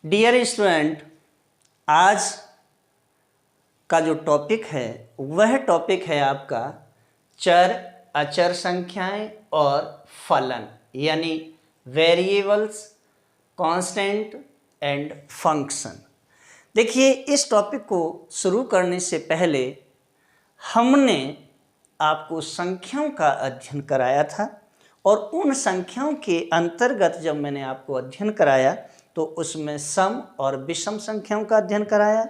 Dear student, आज का जो टॉपिक है वह टॉपिक है आपका चर अचर संख्याएं और फलन, यानी वेरिएबल्स, कांस्टेंट एंड फंक्शन। देखिए, इस टॉपिक को शुरू करने से पहले हमने आपको संख्याओं का अध्ययन कराया था और उन संख्याओं के अंतर्गत जब मैंने आपको अध्ययन कराया तो उसमें सम और विषम संख्याओं का अध्ययन कराया,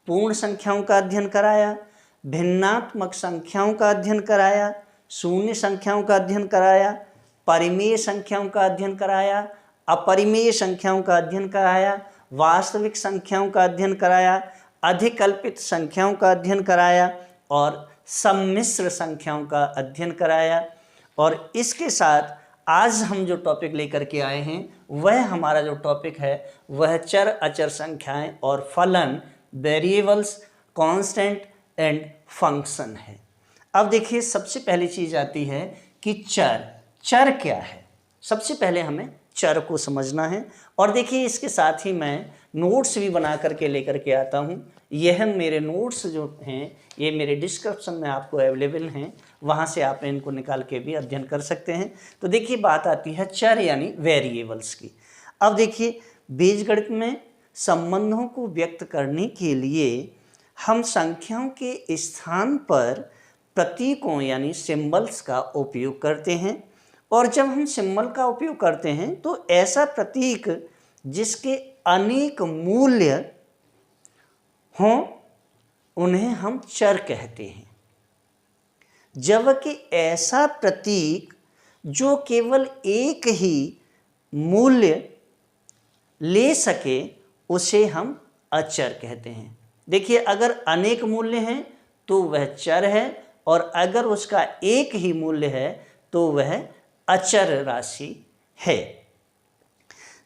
पूर्ण संख्याओं का अध्ययन कराया, भिन्नात्मक संख्याओं का अध्ययन कराया, शून्य संख्याओं का अध्ययन कराया, परिमेय संख्याओं का अध्ययन कराया, अपरिमेय संख्याओं का अध्ययन कराया, वास्तविक संख्याओं का अध्ययन कराया, अधिकल्पित संख्याओं का अध्ययन कराया और सम्मिश्र संख्याओं का अध्ययन कराया। और इसके साथ आज हम जो टॉपिक लेकर के आए हैं वह हमारा जो टॉपिक है वह चर अचर संख्याएं और फलन, वेरिएबल्स, कांस्टेंट एंड फंक्शन है। अब देखिए, सबसे पहली चीज़ आती है कि चर क्या है। सबसे पहले हमें चर को समझना है और देखिए, इसके साथ ही मैं नोट्स भी बना करके लेकर के आता हूँ। यह मेरे नोट्स जो हैं ये मेरे डिस्क्रिप्शन में आपको अवेलेबल हैं, वहाँ से आप इनको निकाल के भी अध्ययन कर सकते हैं। तो देखिए, बात आती है चर यानी वेरिएबल्स की। अब देखिए, बीजगणित में संबंधों को व्यक्त करने के लिए हम संख्याओं के स्थान पर प्रतीकों यानी सिंबल्स का उपयोग करते हैं। और जब हम सिंबल का उपयोग करते हैं तो ऐसा प्रतीक जिसके अनेक मूल्य हों उन्हें हम चर कहते हैं, जबकि ऐसा प्रतीक जो केवल एक ही मूल्य ले सके उसे हम अचर कहते हैं। देखिए, अगर अनेक मूल्य हैं तो वह चर है और अगर उसका एक ही मूल्य है तो वह अचर राशि है।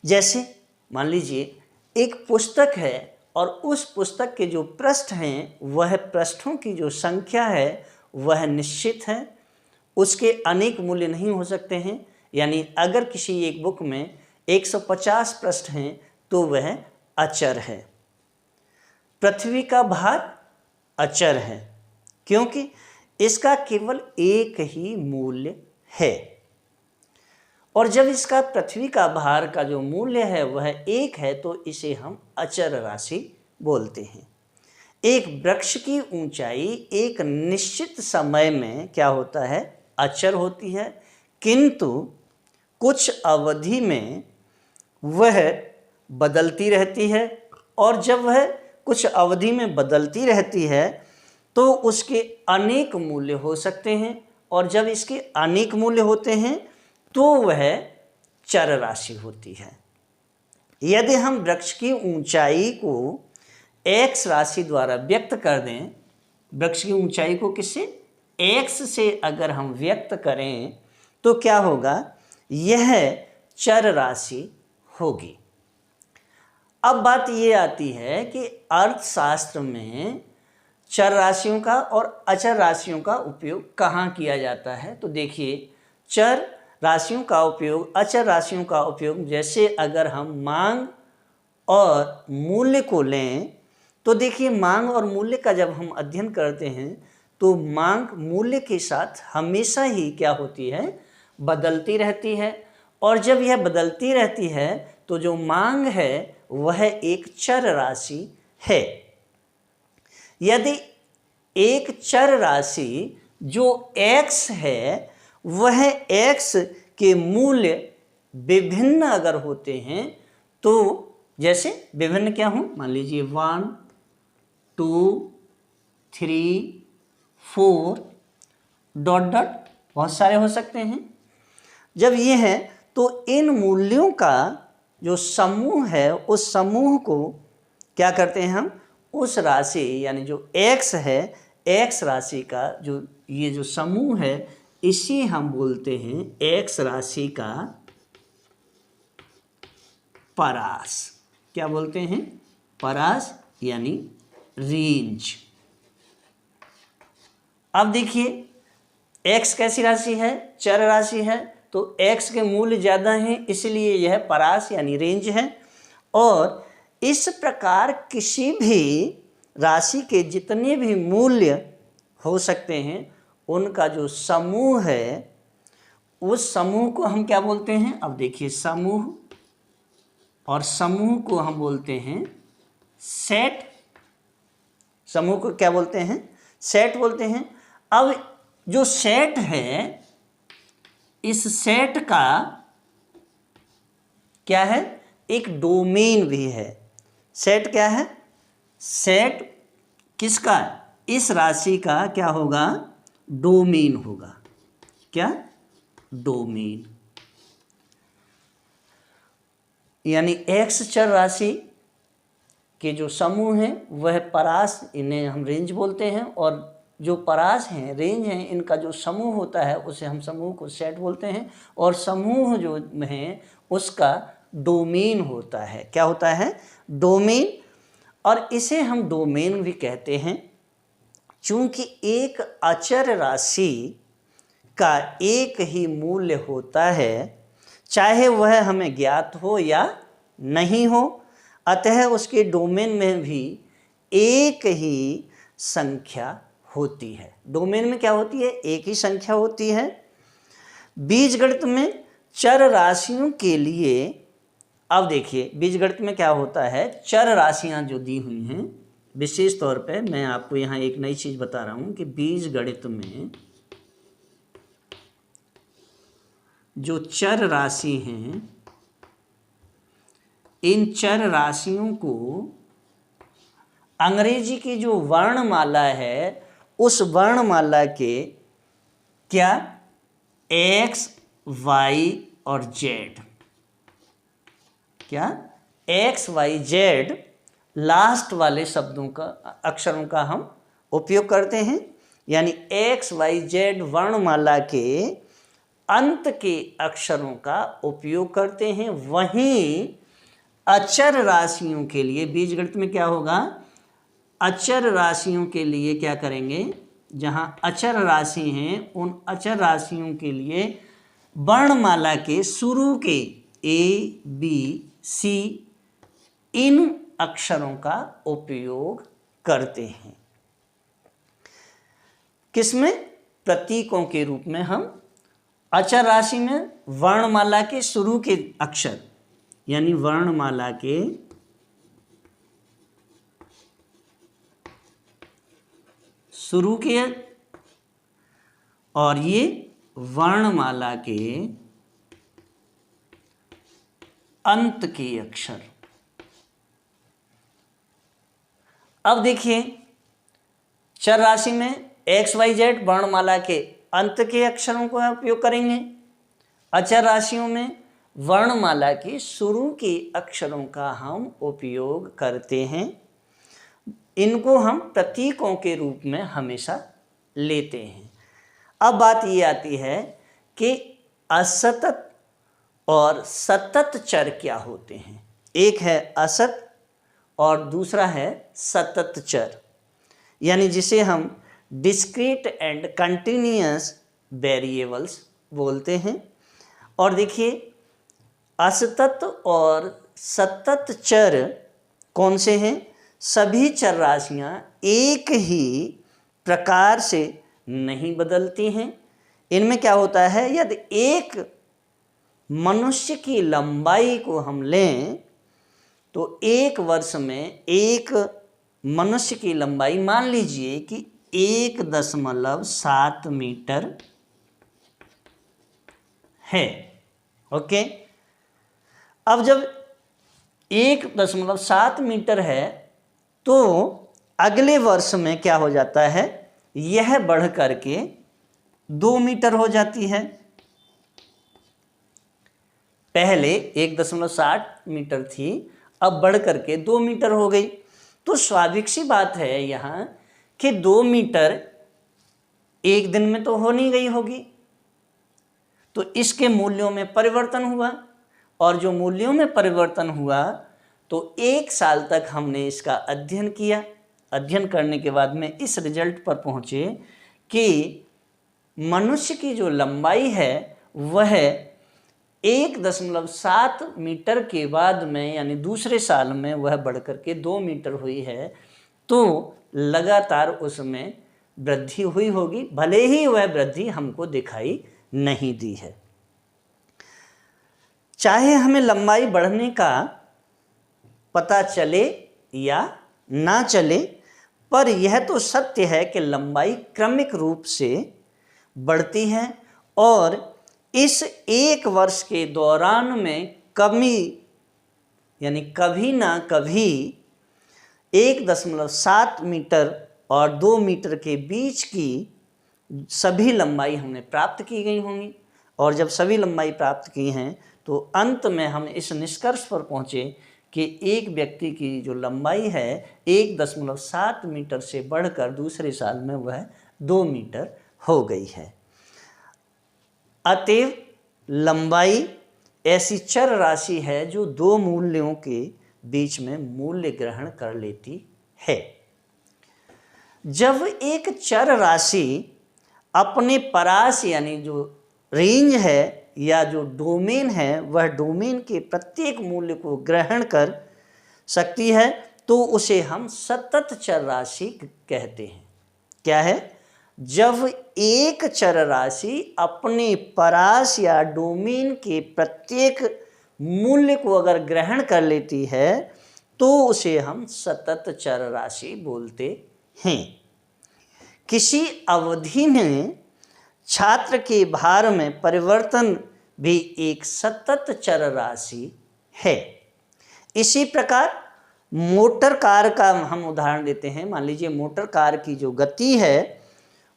जैसे मान लीजिए एक पुस्तक है और उस पुस्तक के जो पृष्ठ हैं वह पृष्ठों की जो संख्या है वह निश्चित है, उसके अनेक मूल्य नहीं हो सकते हैं। यानी अगर किसी एक बुक में 150 पृष्ठ हैं तो वह अचर है। पृथ्वी का भार अचर है क्योंकि इसका केवल एक ही मूल्य है और जब इसका पृथ्वी का भार का जो मूल्य है वह एक है तो इसे हम अचर राशि बोलते हैं। एक वृक्ष की ऊंचाई एक निश्चित समय में क्या होता है, अचर होती है, किंतु कुछ अवधि में वह बदलती रहती है और जब वह कुछ अवधि में बदलती रहती है तो उसके अनेक मूल्य हो सकते हैं और जब इसके अनेक मूल्य होते हैं तो वह चर राशि होती है। यदि हम वृक्ष की ऊंचाई को x राशि द्वारा व्यक्त कर दें, वृक्ष की ऊंचाई को किससे, x से अगर हम व्यक्त करें तो क्या होगा, यह चर राशि होगी। अब बात ये आती है कि अर्थशास्त्र में चर राशियों का और अचर राशियों का उपयोग कहाँ किया जाता है। तो देखिए, चर राशियों का उपयोग, अचर राशियों का उपयोग, जैसे अगर हम मांग और मूल्य को लें तो देखिए, मांग और मूल्य का जब हम अध्ययन करते हैं तो मांग मूल्य के साथ हमेशा ही क्या होती है, बदलती रहती है और जब यह बदलती रहती है तो जो मांग है वह एक चर राशि है। यदि एक चर राशि जो x है वह x के मूल्य विभिन्न अगर होते हैं तो जैसे विभिन्न क्या हों, मान लीजिए 1, 2, 3, 4 ... बहुत सारे हो सकते हैं। जब ये हैं तो इन मूल्यों का जो समूह है उस समूह को क्या करते हैं हम, उस राशि यानी जो x है, x राशि का जो ये जो समूह है इसी हम बोलते हैं x राशि का परास। क्या बोलते हैं, परास यानी रेंज। अब देखिए, x कैसी राशि है, चर राशि है, तो x के मूल्य ज़्यादा हैं इसलिए यह परास यानी रेंज है और इस प्रकार किसी भी राशि के जितने भी मूल्य हो सकते हैं उनका जो समूह है उस समूह को हम क्या बोलते हैं। अब देखिए समूह, और समूह को हम बोलते हैं सेट। समूह को क्या बोलते हैं, सेट बोलते हैं। अब जो सेट है, इस सेट का क्या है, एक डोमेन भी है। सेट क्या है, सेट किसका, इस राशि का क्या होगा, डोमेन होगा। क्या, डोमेन। यानी एक्स चर राशि के जो समूह हैं वह परास, इन्हें हम रेंज बोलते हैं, और जो परास हैं, रेंज हैं, इनका जो समूह होता है उसे हम समूह को सेट बोलते हैं। और समूह जो है उसका डोमेन होता है। क्या होता है, डोमेन। और इसे हम डोमेन भी कहते हैं चूंकि एक अचर राशि का एक ही मूल्य होता है, चाहे वह हमें ज्ञात हो या नहीं हो, अतः उसके डोमेन में भी एक ही संख्या होती है। डोमेन में क्या होती है, एक ही संख्या होती है। बीजगणित में चर राशियों के लिए, अब देखिए बीजगणित में क्या होता है, चर राशियां जो दी हुई हैं, विशेष तौर पे मैं आपको यहाँ एक नई चीज बता रहा हूं कि बीजगणित में जो चर राशि हैं, इन चर राशियों को अंग्रेजी की जो वर्णमाला है उस वर्णमाला के क्या, एक्स, वाई और जेड, क्या, एक्स, वाई, जेड लास्ट वाले शब्दों का, अक्षरों का हम उपयोग करते हैं। यानी एक्स, वाई, जेड वर्णमाला के अंत के अक्षरों का उपयोग करते हैं। वहीं अचर राशियों के लिए बीजगणित में क्या होगा, अचर राशियों के लिए क्या करेंगे, जहां अचर राशि हैं उन अचर राशियों के लिए वर्णमाला के शुरू के ए, बी, सी इन अक्षरों का उपयोग करते हैं। किसमें, प्रतीकों के रूप में हम अचर राशि में वर्णमाला के शुरू के अक्षर, यानी वर्णमाला के शुरू के और ये वर्णमाला के अंत के अक्षर। अब देखिए चर राशि में एक्स, वाई, जेड वर्णमाला के अंत के अक्षरों का उपयोग करेंगे। अचर राशियों में वर्णमाला के शुरू के अक्षरों का हम उपयोग करते हैं। इनको हम प्रतीकों के रूप में हमेशा लेते हैं। अब बात ये आती है कि असतत और सतत चर क्या होते हैं। एक है असत और दूसरा है सतत चर, यानी जिसे हम डिस्क्रीट एंड कंटिन्यूअस वेरिएबल्स बोलते हैं। और देखिए असतत और सतत चर कौन से हैं, सभी चर राशियां एक ही प्रकार से नहीं बदलती हैं। इनमें क्या होता है, यदि एक मनुष्य की लंबाई को हम लें तो एक वर्ष में एक मनुष्य की लंबाई मान लीजिए कि 1.7 मीटर है। ओके, अब जब 1.7 मीटर है तो अगले वर्ष में क्या हो जाता है, यह बढ़ करके 2 मीटर हो जाती है। पहले 1.7 मीटर थी, अब बढ़ करके 2 मीटर हो गई। तो स्वाभाविक सी बात है यहाँ कि 2 मीटर एक दिन में तो हो नहीं गई होगी, तो इसके मूल्यों में परिवर्तन हुआ, और जो मूल्यों में परिवर्तन हुआ तो 1 साल तक हमने इसका अध्ययन किया। अध्ययन करने के बाद में इस रिजल्ट पर पहुँचे कि मनुष्य की जो लंबाई है वह 1.7 मीटर के बाद में यानी दूसरे साल में वह बढ़ करके 2 मीटर हुई है, तो लगातार उसमें वृद्धि हुई होगी, भले ही वह वृद्धि हमको दिखाई नहीं दी है। चाहे हमें लंबाई बढ़ने का पता चले या ना चले, पर यह तो सत्य है कि लंबाई क्रमिक रूप से बढ़ती है और इस 1 वर्ष के दौरान में कमी यानी कभी ना कभी 1.7 मीटर और 2 मीटर के बीच की सभी लंबाई हमने प्राप्त की गई होंगी। और जब सभी लंबाई प्राप्त की हैं तो अंत में हम इस निष्कर्ष पर पहुँचे कि एक व्यक्ति की जो लंबाई है 1.7 मीटर से बढ़कर दूसरे साल में वह 2 मीटर हो गई है। अतएव लंबाई ऐसी चर राशि है जो दो मूल्यों के बीच में मूल्य ग्रहण कर लेती है। जब एक चर राशि अपने परास यानी जो रेंज है या जो डोमेन है वह डोमेन के प्रत्येक मूल्य को ग्रहण कर सकती है तो उसे हम सतत चर राशि कहते हैं। क्या है? जब एक चर राशि अपने परास या डोमेन के प्रत्येक मूल्य को अगर ग्रहण कर लेती है तो उसे हम सतत चर राशि बोलते हैं। किसी अवधि में छात्र के भार में परिवर्तन भी एक सतत चर राशि है। इसी प्रकार मोटर कार का हम उदाहरण देते हैं। मान लीजिए मोटर कार की जो गति है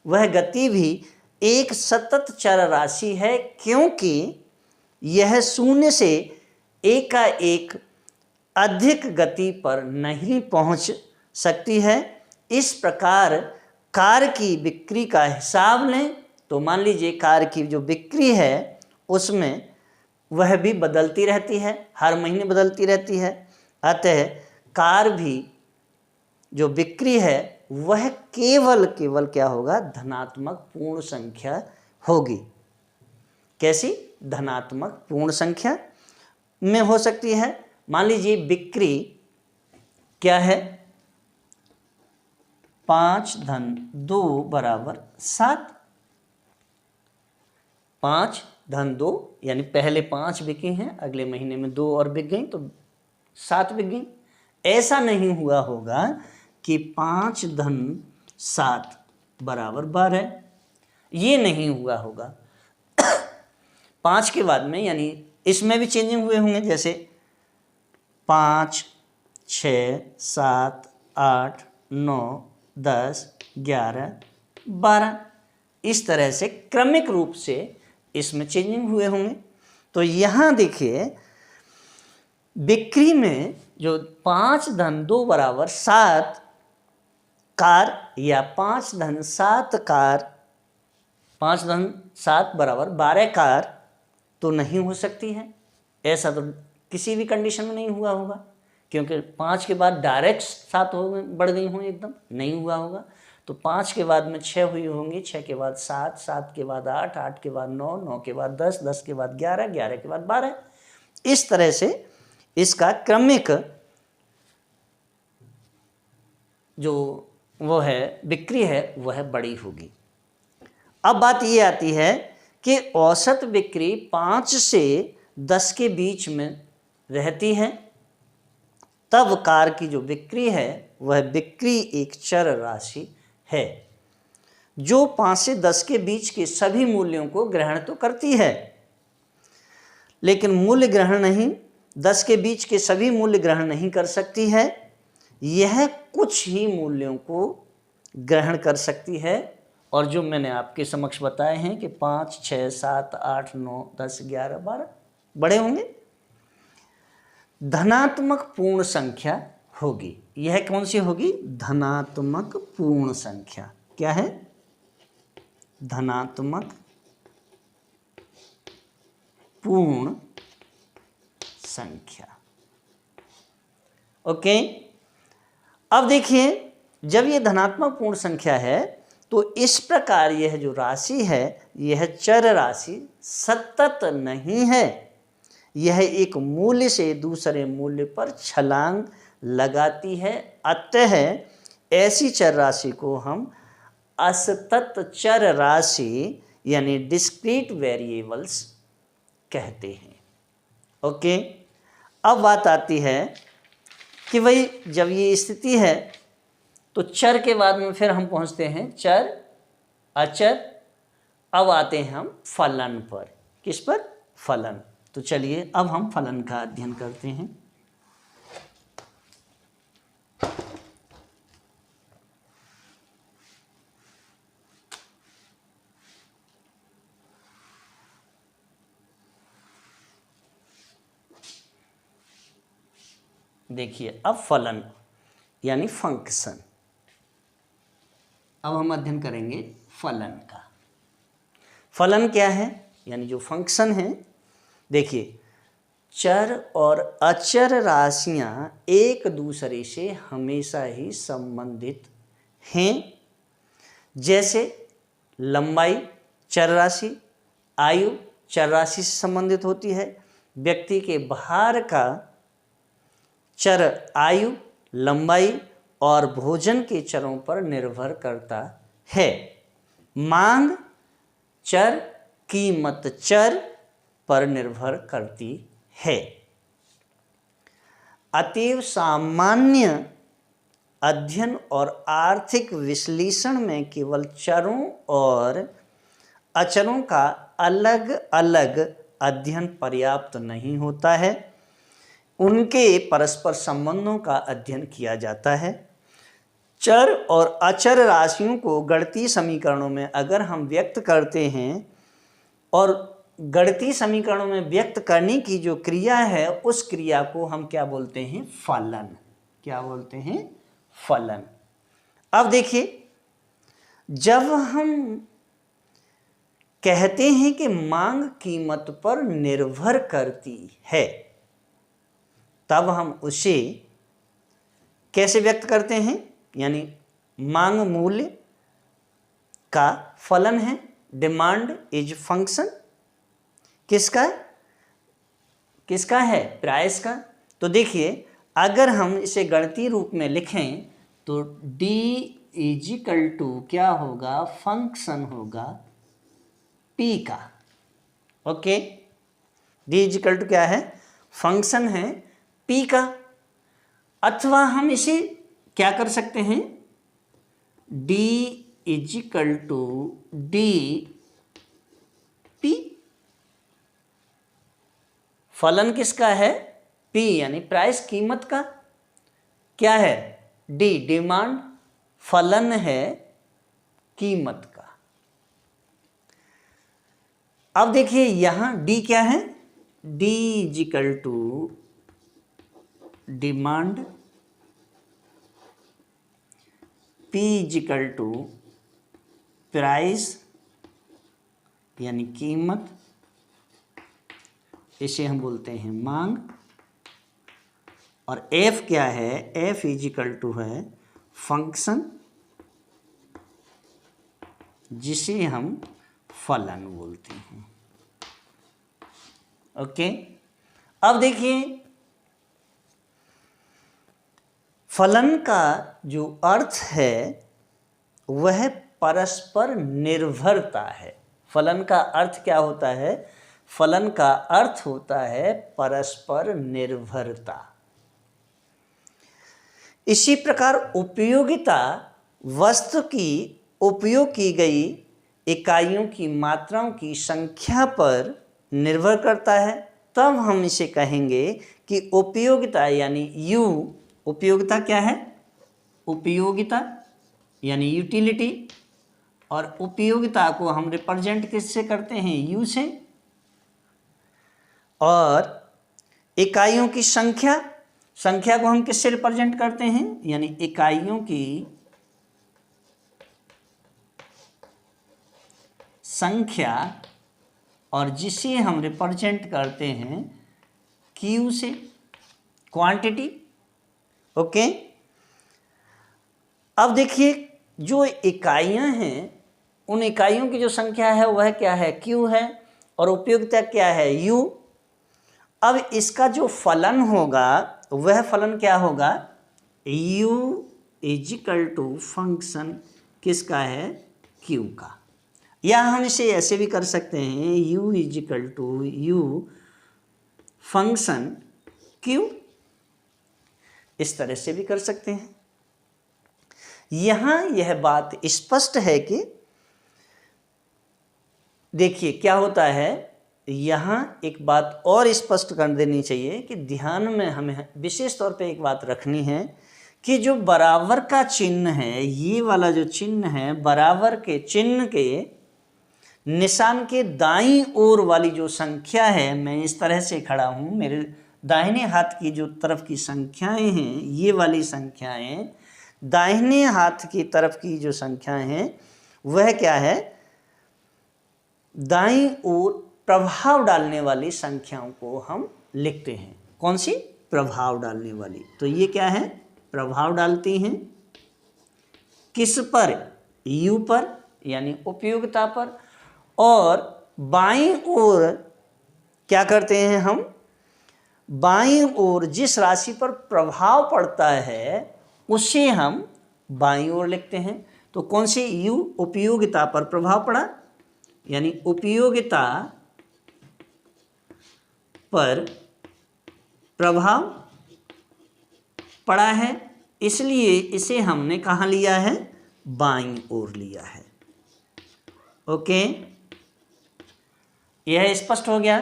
वह गति भी एक सतत चर राशि है, क्योंकि यह शून्य से एकाएक अधिक गति पर नहीं पहुंच सकती है। इस प्रकार कार की बिक्री का हिसाब लें तो मान लीजिए कार की जो बिक्री है उसमें वह भी बदलती रहती है, हर महीने बदलती रहती है। अतः कार भी जो बिक्री है वह केवल क्या होगा? धनात्मक पूर्ण संख्या होगी। कैसी? धनात्मक पूर्ण संख्या में हो सकती है। मान लीजिए बिक्री क्या है? 5 धन 2 बराबर 7। 5 धन 2 यानी पहले 5 बिकी हैं, अगले महीने में 2 और बिक गई तो 7 बिक गई। ऐसा नहीं हुआ होगा कि 5 धन 7 बराबर 12, ये नहीं हुआ होगा। 5 के बाद में यानी इसमें भी चेंजिंग हुए होंगे, जैसे 5, 6, 7, 8, 9, 10, 11, 12, इस तरह से क्रमिक रूप से इसमें चेंजिंग हुए होंगे। तो यहाँ देखिए बिक्री में जो 5 धन 2 बराबर 7 कार या 5 धन 7 कार, 5 धन 7 बराबर 12 कार तो नहीं हो सकती है। ऐसा तो किसी भी कंडीशन में नहीं हुआ होगा, क्योंकि 5 के बाद डायरेक्ट 7 हो गए, बढ़ गई हों, एकदम नहीं हुआ होगा। तो 5 के बाद में 6 हुई होंगी, 6 के बाद 7, 7 के बाद 8, 8 के बाद 9, 9 के बाद 10, 10 के बाद 11, 11 के बाद 12। इस तरह से इसका क्रमिक जो वो है बिक्री है वह बड़ी होगी। अब बात ये आती है कि औसत बिक्री 5 से 10 के बीच में रहती है, तब कार की जो बिक्री है वह बिक्री एक चर राशि है जो 5 से 10 के बीच के सभी मूल्यों को ग्रहण तो करती है, लेकिन मूल्य ग्रहण नहीं, 10 के बीच के सभी मूल्य ग्रहण नहीं कर सकती है। यह कुछ ही मूल्यों को ग्रहण कर सकती है, और जो मैंने आपके समक्ष बताए हैं कि 5, 6, 7, 8, 9, 10, 11, 12 बड़े होंगे। धनात्मक पूर्ण संख्या होगी। यह कौन सी होगी? धनात्मक पूर्ण संख्या। क्या है? धनात्मक पूर्ण संख्या। ओके, अब देखिए जब ये धनात्मक पूर्ण संख्या है तो इस प्रकार यह जो राशि है यह चर राशि सतत नहीं है। यह एक मूल्य से दूसरे मूल्य पर छलांग लगाती है, अतः ऐसी चर राशि को हम असतत चर राशि यानी डिस्क्रीट वेरिएबल्स कहते हैं। ओके, अब बात आती है कि भाई जब ये स्थिति है तो चर के बाद में फिर हम पहुंचते हैं चर, अचर, अब आते हैं हम फलन पर। किस पर? फलन। तो चलिए अब हम फलन का अध्ययन करते हैं। देखिए अब फलन यानी फंक्शन, अब हम अध्ययन करेंगे फलन का। फलन क्या है? यानी जो फंक्शन है। देखिए चर और अचर राशियां एक दूसरे से हमेशा ही संबंधित हैं। जैसे लंबाई चर राशि, आयु चर राशि से संबंधित होती है। व्यक्ति के भार का चर आयु, लंबाई और भोजन के चरों पर निर्भर करता है। मांग चर, कीमत चर पर निर्भर करती है। अतएव सामान्य अध्ययन और आर्थिक विश्लेषण में केवल चरों और अचरों का अलग अलग अध्ययन पर्याप्त नहीं होता है, उनके परस्पर संबंधों का अध्ययन किया जाता है। चर और अचर राशियों को गणितीय समीकरणों में अगर हम व्यक्त करते हैं और गणितीय समीकरणों में व्यक्त करने की जो क्रिया है उस क्रिया को हम क्या बोलते हैं? फलन। क्या बोलते हैं? फलन। अब देखिए जब हम कहते हैं कि मांग कीमत पर निर्भर करती है, तब हम उसे कैसे व्यक्त करते हैं? यानी मांग मूल्य का फलन है। डिमांड इज फंक्शन किसका? किसका है? प्राइस का। तो देखिए अगर हम इसे गणितीय रूप में लिखें तो D इजिकल टू क्या होगा? फंक्शन होगा P का। ओके, D इजिकल टू क्या है? फंक्शन है P का। अथवा हम इसे क्या कर सकते हैं? D is equal to D P। फलन किसका है? P यानी प्राइस, कीमत का। क्या है? D डिमांड, फलन है कीमत का। अब देखिए यहां D क्या है? D is equal to demand, P is equal to price यानी कीमत, इसे हम बोलते हैं मांग। और F क्या है? F इजिकल टू है फंक्शन, जिसे हम फलन बोलते हैं। ओके, अब देखिए फलन का जो अर्थ है वह परस्पर निर्भरता है। फलन का अर्थ क्या होता है? फलन का अर्थ होता है परस्पर निर्भरता। इसी प्रकार उपयोगिता वस्तु की उपयोग की गई इकाइयों की मात्राओं की संख्या पर निर्भर करता है। तब हम इसे कहेंगे कि उपयोगिता यानी U। उपयोगिता क्या है? उपयोगिता यानी यूटिलिटी। और उपयोगिता को हम रिप्रेजेंट किससे करते हैं? U से। और इकाइयों की संख्या, संख्या को हम किससे रिप्रेजेंट करते हैं? यानी इकाइयों की संख्या, और जिसे हम रिप्रेजेंट करते हैं Q से, क्वांटिटी। ओके, अब देखिए जो इकाइयां हैं उन इकाइयों की जो संख्या है वह क्या है? Q है। और उपयोगिता क्या है? U। अब इसका जो फलन होगा वह फलन क्या होगा, u इजिकल टू फंक्शन किसका है, q का। या हम इसे ऐसे भी कर सकते हैं, u is equal to u function q, इस तरह से भी कर सकते हैं। यहां यह बात स्पष्ट है कि देखिए क्या होता है, यहाँ एक बात और स्पष्ट कर देनी चाहिए कि ध्यान में हमें विशेष तौर पे एक बात रखनी है कि जो बराबर का चिन्ह है, ये वाला जो चिन्ह है, बराबर के चिन्ह के निशान के दाईं ओर वाली जो संख्या है, मैं इस तरह से खड़ा हूँ, मेरे दाहिने हाथ की जो तरफ की संख्याएं हैं, ये वाली संख्याएं, दाहिने हाथ की तरफ की जो संख्याएं हैं वह क्या है, दाईं ओर प्रभाव डालने वाली संख्याओं को हम लिखते हैं। कौन सी, प्रभाव डालने वाली। तो ये क्या है, प्रभाव डालती हैं किस पर, u पर, यानी उपयोगिता पर। और बाईं ओर क्या करते हैं हम, बाईं ओर जिस राशि पर प्रभाव पड़ता है उसे हम बाईं ओर लिखते हैं। तो कौन सी, u उपयोगिता पर प्रभाव पड़ा, यानी उपयोगिता पर प्रभाव पड़ा है, इसलिए इसे हमने कहाँ लिया है, बाईं ओर लिया है। ओके, यह स्पष्ट हो गया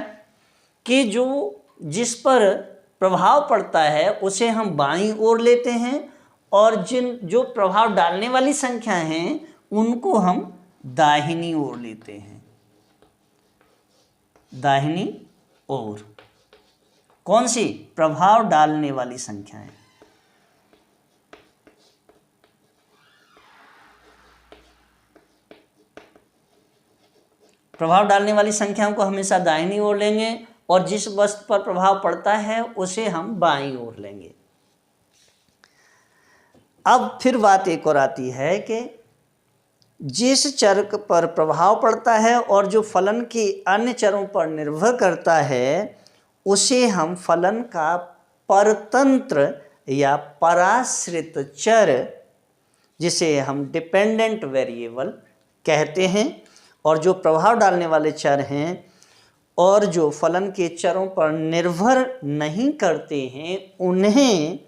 कि जो जिस पर प्रभाव पड़ता है उसे हम बाईं ओर लेते हैं, और जो प्रभाव डालने वाली संख्या हैं उनको हम दाहिनी ओर लेते हैं, दाहिनी ओर। कौन सी, प्रभाव डालने वाली संख्याएं। प्रभाव डालने वाली संख्याओं को हमेशा दाहिनी ओर लेंगे, और जिस वस्तु पर प्रभाव पड़ता है उसे हम बाईं ओर लेंगे। अब फिर बात एक और आती है कि जिस चर पर प्रभाव पड़ता है और जो फलन के अन्य चरों पर निर्भर करता है उसे हम फलन का परतंत्र या पराश्रित चर, जिसे हम डिपेंडेंट वेरिएबल कहते हैं। और जो प्रभाव डालने वाले चर हैं और जो फलन के चरों पर निर्भर नहीं करते हैं उन्हें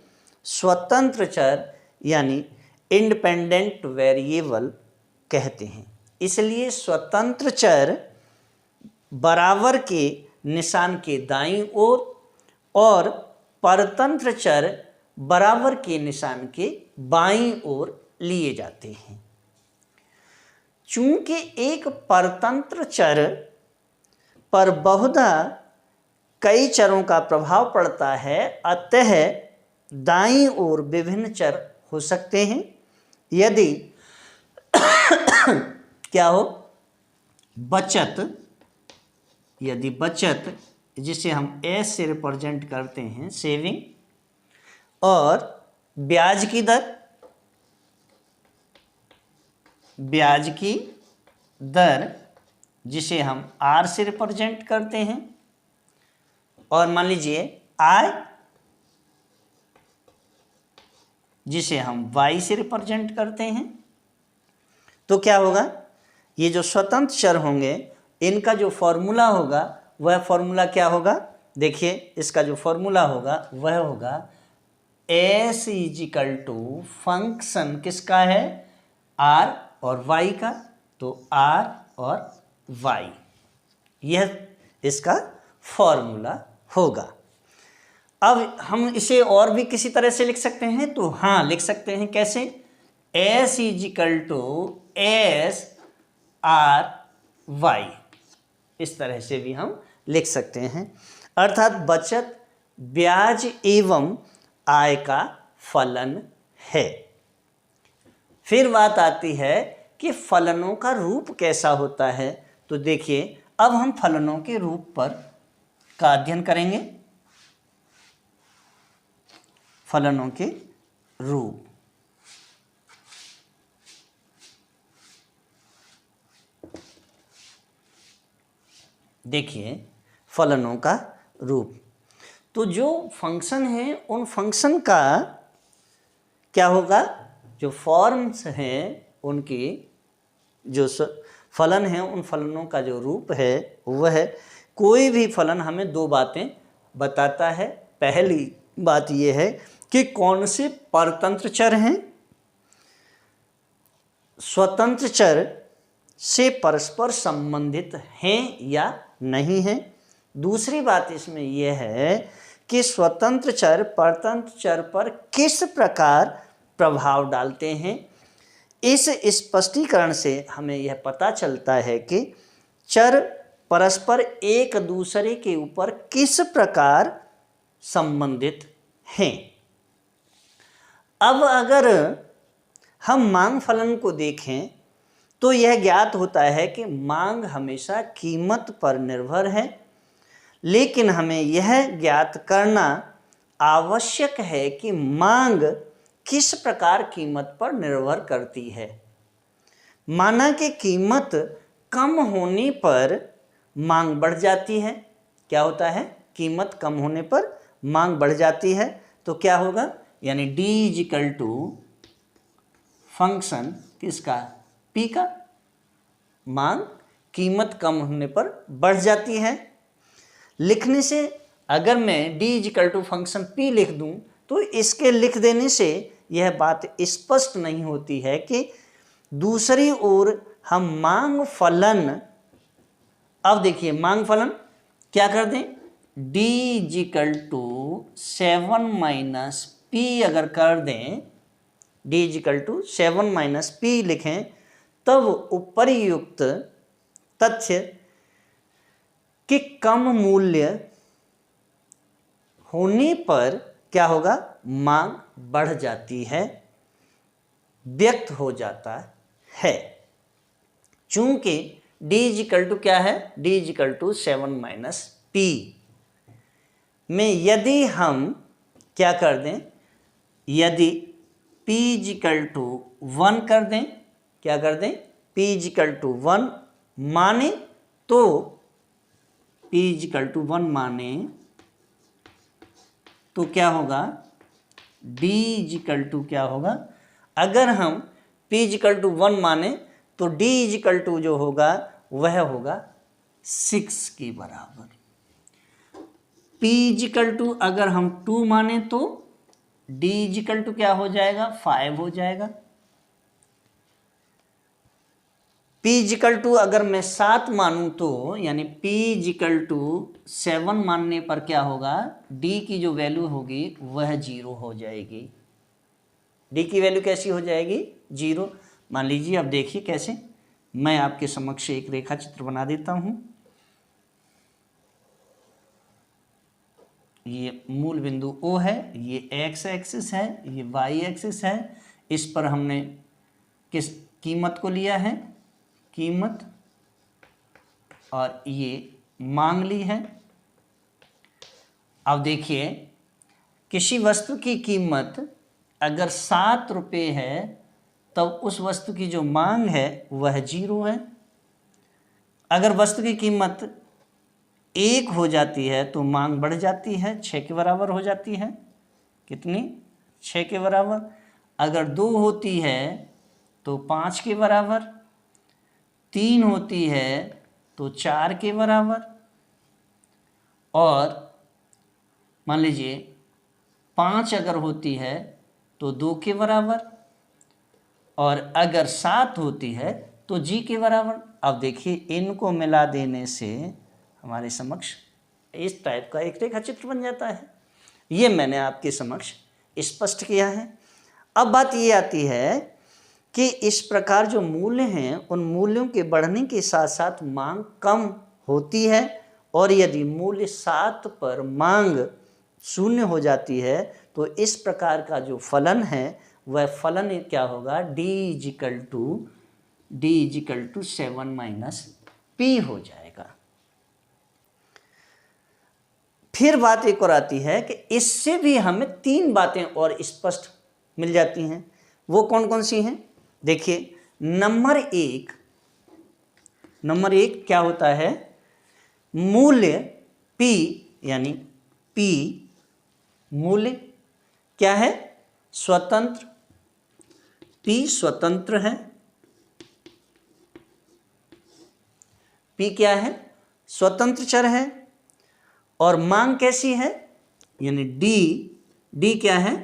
स्वतंत्र चर यानी इंडिपेंडेंट वेरिएबल कहते हैं। इसलिए स्वतंत्र चर बराबर के निशान के दाईं ओर और परतंत्र चर बराबर के निशान के बाईं ओर लिए जाते हैं। चूंकि एक परतंत्र चर पर बहुधा कई चरों का प्रभाव पड़ता है, अतः दाईं ओर विभिन्न चर हो सकते हैं। यदि क्या हो, बचत, यदि बचत जिसे हम एस से रिप्रेजेंट करते हैं, सेविंग, और ब्याज की दर, ब्याज की दर जिसे हम आर से रिप्रेजेंट करते हैं, और मान लीजिए आय जिसे हम वाई से रिप्रेजेंट करते हैं, तो क्या होगा, ये जो स्वतंत्र चर होंगे इनका जो फॉर्मूला होगा वह फॉर्मूला क्या होगा, देखिए इसका जो फॉर्मूला होगा वह होगा एस इजिकल टू फंक्शन किसका है, आर और वाई का, तो आर और वाई, यह इसका फॉर्मूला होगा। अब हम इसे और भी किसी तरह से लिख सकते हैं, तो हाँ लिख सकते हैं, कैसे, S is equal to S R Y, इस तरह से भी हम लिख सकते हैं। अर्थात बचत ब्याज एवं आय का फलन है। फिर बात आती है कि फलनों का रूप कैसा होता है। तो देखिए अब हम फलनों के रूप पर का अध्ययन करेंगे। फलनों के रूप, देखिए फलनों का रूप, तो जो फंक्शन है उन फंक्शन का क्या होगा, जो फॉर्म्स हैं उनकी जो फलन है उन फलनों का जो रूप है वह कोई भी फलन हमें दो बातें बताता है। पहली बात यह है कि कौन से परतंत्र चर हैं, स्वतंत्र चर से परस्पर संबंधित हैं या नहीं हैं। दूसरी बात इसमें यह है कि स्वतंत्र चर परतंत्र चर पर किस प्रकार प्रभाव डालते हैं। इस स्पष्टीकरण से हमें यह पता चलता है कि चर परस्पर एक दूसरे के ऊपर किस प्रकार संबंधित हैं। अब अगर हम मांग फलन को देखें तो यह ज्ञात होता है कि मांग हमेशा कीमत पर निर्भर है, लेकिन हमें यह ज्ञात करना आवश्यक है कि मांग किस प्रकार कीमत पर निर्भर करती है। माना कि कीमत कम होने पर मांग बढ़ जाती है। क्या होता है, कीमत कम होने पर मांग बढ़ जाती है तो क्या होगा, यानी D इजिकल टू फंक्शन किसका, P का। मांग कीमत कम होने पर बढ़ जाती है। लिखने से अगर मैं D is equal to function P लिख दूं तो इसके लिख देने से यह बात स्पष्ट नहीं होती है कि दूसरी ओर हम मांग फलन, अब देखिए मांग फलन क्या कर दें, D is equal to 7 minus P अगर कर दें, D is equal to 7 minus P लिखें, तब उपरयुक्त तथ्य कि कम मूल्य होने पर क्या होगा, मांग बढ़ जाती है, व्यक्त हो जाता है। चूंकि D इजिकल टू क्या है, D is equal to 7 minus P में यदि हम क्या कर दें, यदि P इजिकल टू 1 कर दें, क्या कर दें, P इजिकल टू 1 माने तो P इजिकल टू 1 माने तो क्या होगा, D इजिकल टू क्या होगा, अगर हम P इजिकल टू 1 माने तो D इजिकल टू जो होगा वह होगा 6 के बराबर। P इजिकल टू अगर हम 2 माने तो D इजिकल टू क्या हो जाएगा, 5 हो जाएगा। P इजिकल टू अगर मैं 7 मानूं तो यानी P इजिकल टू 7 मानने पर क्या होगा, D की जो वैल्यू होगी वह 0 हो जाएगी। D की वैल्यू कैसी हो जाएगी, 0। मान लीजिए, अब देखिए कैसे, मैं आपके समक्ष एक रेखा चित्र बना देता हूं। ये मूल बिंदु O है, ये x एक्सिस है, ये y एक्सिस है। इस पर हमने किस कीमत को लिया है, कीमत, और ये मांग ली है। अब देखिए, किसी वस्तु की कीमत अगर 7 रुपये है तब उस वस्तु की जो मांग है वह 0 है। अगर वस्तु की कीमत 1 हो जाती है तो मांग बढ़ जाती है, 6 के बराबर हो जाती है। कितनी, 6 के बराबर। अगर 2 होती है तो 5 के बराबर, 3 होती है तो 4 के बराबर, और मान लीजिए 5 अगर होती है तो 2 के बराबर, और अगर 7 होती है तो G के बराबर। अब देखिए, इनको मिला देने से हमारे समक्ष इस टाइप का एक रेखा चित्र बन जाता है। ये मैंने आपके समक्ष स्पष्ट किया है। अब बात ये आती है कि इस प्रकार जो मूल्य हैं उन मूल्यों के बढ़ने के साथ साथ मांग कम होती है, और यदि मूल्य 7 पर मांग 0 हो जाती है तो इस प्रकार का जो फलन है वह फलन क्या होगा, D is equal to 7 minus P हो जाएगा। फिर बात एक और आती है कि इससे भी हमें 3 बातें और स्पष्ट मिल जाती हैं। वो कौन कौन सी हैं, देखिए। नंबर एक क्या होता है, मूल्य P यानी P मूल्य क्या है? स्वतंत्र, P स्वतंत्र है, P क्या है? स्वतंत्र चर है। और मांग कैसी है? यानी D क्या है?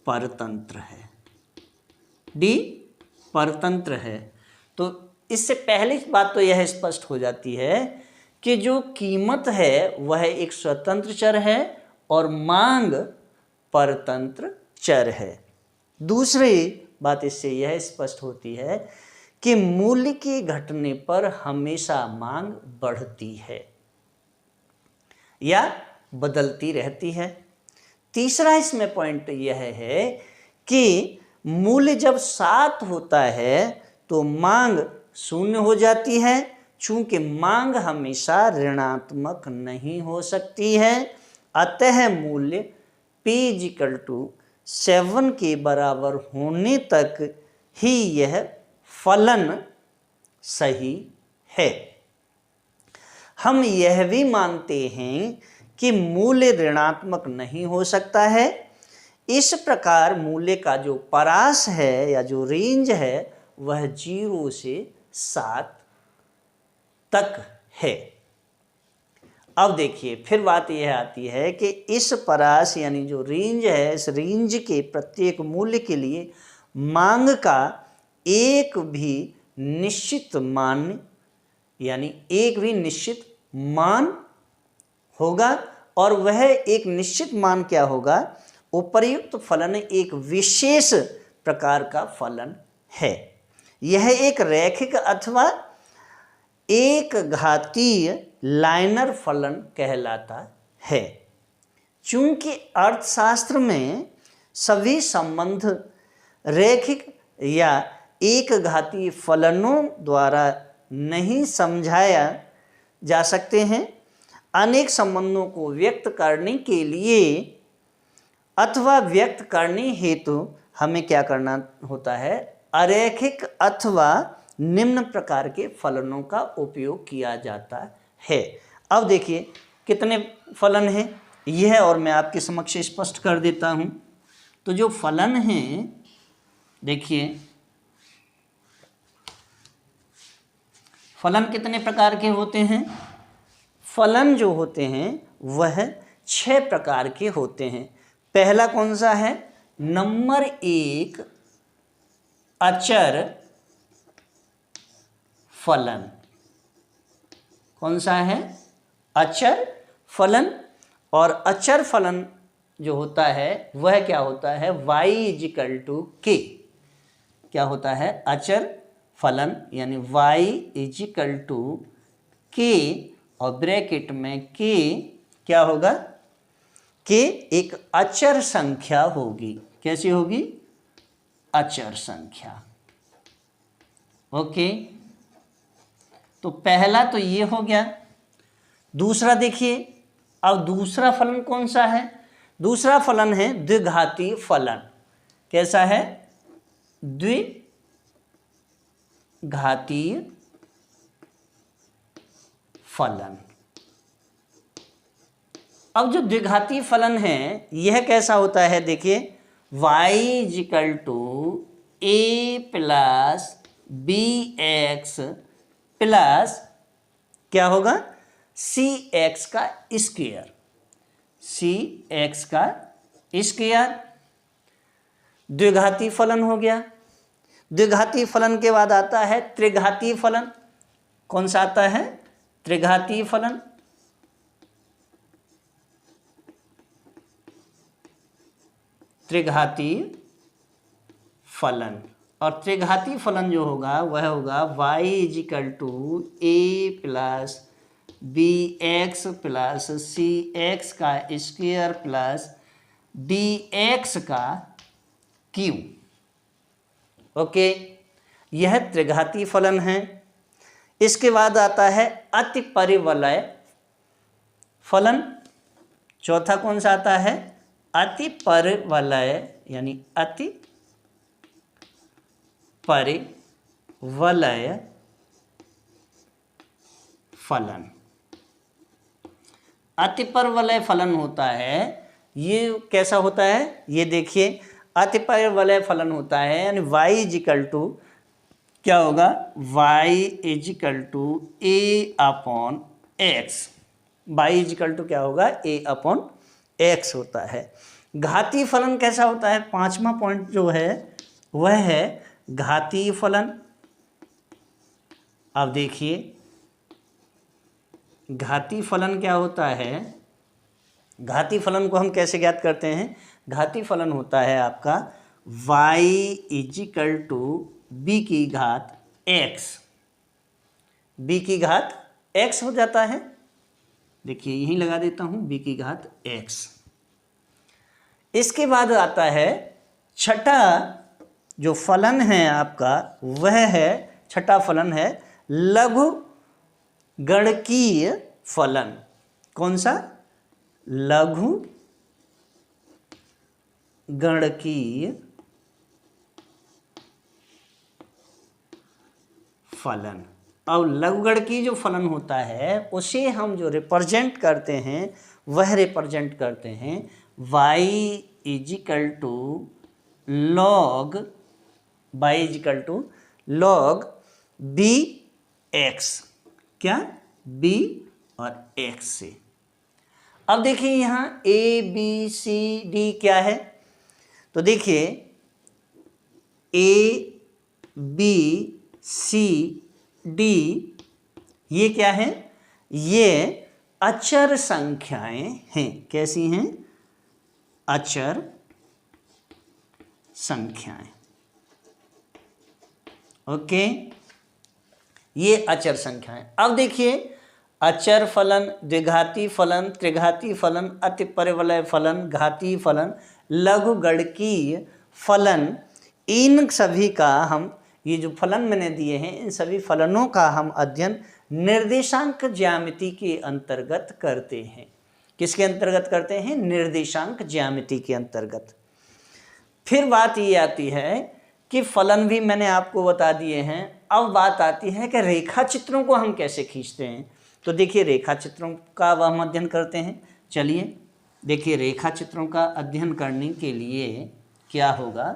परतंत्र है, D परतंत्र है। तो इससे पहली बात तो यह स्पष्ट हो जाती है कि जो कीमत है वह एक स्वतंत्र चर है और मांग परतंत्र चर है। दूसरी बात इससे यह स्पष्ट होती है कि मूल्य के घटने पर हमेशा मांग बढ़ती है या बदलती रहती है। तीसरा इसमें पॉइंट यह है कि मूल्य जब 7 होता है तो मांग 0 हो जाती है, चूंकि मांग हमेशा ऋणात्मक नहीं हो सकती है। अतः मूल्य P = 7 के बराबर होने तक ही यह फलन सही है। हम यह भी मानते हैं कि मूल्य ऋणात्मक नहीं हो सकता है। इस प्रकार मूल्य का जो परास है या जो रेंज है वह 0 से 7 तक है। अब देखिए फिर बात यह आती है कि इस परास यानी जो रेंज है, इस रेंज के प्रत्येक मूल्य के लिए मांग का एक भी निश्चित मान यानी एक भी निश्चित मान होगा। और वह एक निश्चित मान क्या होगा? उपर्युक्त फलन एक विशेष प्रकार का फलन है। यह एक रैखिक अथवा एक घातीय लाइनर फलन कहलाता है। चूंकि अर्थशास्त्र में सभी संबंध रैखिक या एक घातीय फलनों द्वारा नहीं समझाया जा सकते हैं, अनेक संबंधों को व्यक्त करने के लिए अथवा व्यक्त करने हेतु हमें क्या करना होता है? अरैखिक अथवा निम्न प्रकार के फलनों का उपयोग किया जाता है। अब देखिए कितने फलन हैं यह, और मैं आपके समक्ष स्पष्ट कर देता हूं। तो जो फलन हैं, देखिए फलन कितने प्रकार के होते हैं? फलन जो होते हैं वह 6 प्रकार के होते हैं। पहला कौन सा है? नंबर 1 अचर फलन। कौन सा है? अचर फलन। और अचर फलन जो होता है वह क्या होता है? y = k। क्या होता है? अचर फलन यानी y = k और ब्रैकेट में k क्या होगा? k एक अचर संख्या होगी। कैसी होगी? अचर संख्या। ओके, तो पहला तो ये हो गया। दूसरा देखिए, अब दूसरा फलन कौन सा है? दूसरा फलन है द्विघातीय फलन। कैसा है? द्विघातीय फलन। अब जो द्विघातीय फलन है यह कैसा होता है? देखिए y = a + bx प्लस क्या होगा? cx का स्क्वायर। cx का स्क्वायर द्विघातीय फलन हो गया। द्विघातीय फलन के बाद आता है त्रिघातीय फलन। कौन सा आता है? त्रिघातीय फलन। त्रिघातीय फलन। और त्रिघातीय फलन जो होगा वह होगा y = a + bx plus cx का स्क्वायर प्लस dx का क्यूब। ओके, यह त्रिघातीय फलन है। इसके बाद आता है अतिपरिवलय फलन। चौथा कौन सा आता है? अतिपरिवलय यानी अति परिवलय फलन। अतिपरिवलय फलन होता है ये कैसा होता है, ये देखिए अतिपरवलय फलन होता है, यानी y इजिकल टू क्या होगा, y is equal to a upon x, y is equal to क्या होगा, a अपॉन एक्स होता है। घातीय फलन कैसा होता है, पांचवा पॉइंट जो है वह है घातीय फलन। अब देखिए घातीय फलन क्या होता है, घातीय फलन को हम कैसे ज्ञात करते हैं, घातीय फलन होता है आपका y इजिकल टू b की घात x, b की घात x हो जाता है। देखिए यहीं लगा देता हूं b की घात x। इसके बाद आता है छठा जो फलन है आपका, वह है छठा फलन है लघु गणकीय फलन। कौन सा, लघु गणकीय फलन। और लघु गणकीय जो फलन होता है उसे हम जो रिप्रेजेंट करते हैं वह रिप्रेजेंट करते हैं y is equal to log, y is equal to log b x, क्या, b और x से। अब देखिए यहाँ a b c d क्या है, तो देखिए a b c d ये क्या है, ये अचर संख्याएं हैं। कैसी हैं, अचर संख्याएं। ओके, ये अचर संख्याएं। अब देखिए अचर फलन, द्विघाती फलन, त्रिघाती फलन, अतिपरवलय फलन, घातीय फलन, लघु गणकीय फलन, इन सभी का हम, ये जो फलन मैंने दिए हैं इन सभी फलनों का हम अध्ययन निर्देशांक ज्यामिति के अंतर्गत करते हैं। किसके अंतर्गत करते हैं, निर्देशांक ज्यामिति के अंतर्गत। फिर बात ये आती है कि फलन भी मैंने आपको बता दिए हैं, अब बात आती है कि रेखा चित्रों को हम कैसे खींचते हैं। तो देखिए रेखा चित्रों का हम अध्ययन करते हैं। चलिए देखिए रेखा चित्रों का अध्ययन करने के लिए क्या होगा,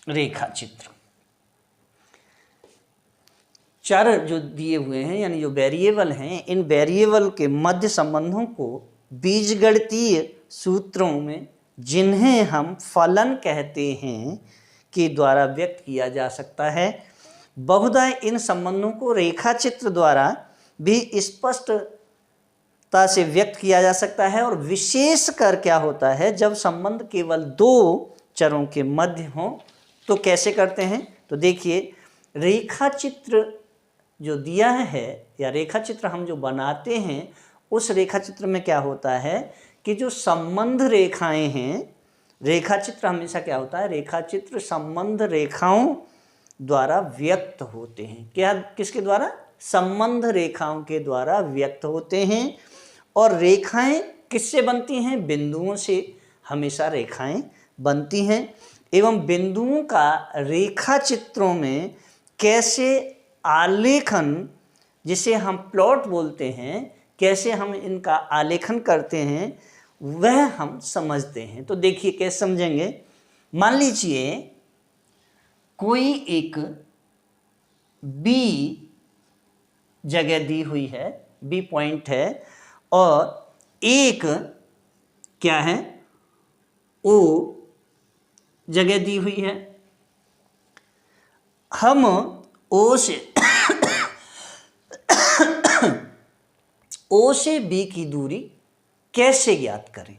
रेखा चित्र, चर जो दिए हुए हैं यानी जो वेरिएबल हैं, इन वेरिएबल के मध्य संबंधों को बीजगणितीय सूत्रों में, जिन्हें हम फलन कहते हैं, के द्वारा व्यक्त किया जा सकता है। बहुधा इन संबंधों को रेखा चित्र द्वारा भी स्पष्टता से व्यक्त किया जा सकता है। और विशेषकर क्या होता है, जब संबंध केवल दो चरों के मध्य हों तो कैसे करते हैं। तो देखिए रेखा चित्र जो दिया है या रेखा चित्र हम जो बनाते हैं, उस रेखा चित्र में क्या होता है कि जो संबंध रेखाएं हैं, रेखा चित्र हमेशा क्या होता है, रेखा चित्र संबंध रेखाओं द्वारा व्यक्त होते हैं। क्या, किसके द्वारा, संबंध रेखाओं के द्वारा व्यक्त होते हैं। और रेखाएं किससे बनती हैं, बिंदुओं से हमेशा रेखाएं बनती हैं। एवं बिंदुओं का रेखा चित्रों में कैसे आलेखन, जिसे हम प्लॉट बोलते हैं, कैसे हम इनका आलेखन करते हैं वह हम समझते हैं। तो देखिए कैसे समझेंगे। मान लीजिए कोई एक B जगह दी हुई है, B पॉइंट है, और एक क्या है, O जगह दी हुई है। हम O से O से B की दूरी कैसे ज्ञात करें,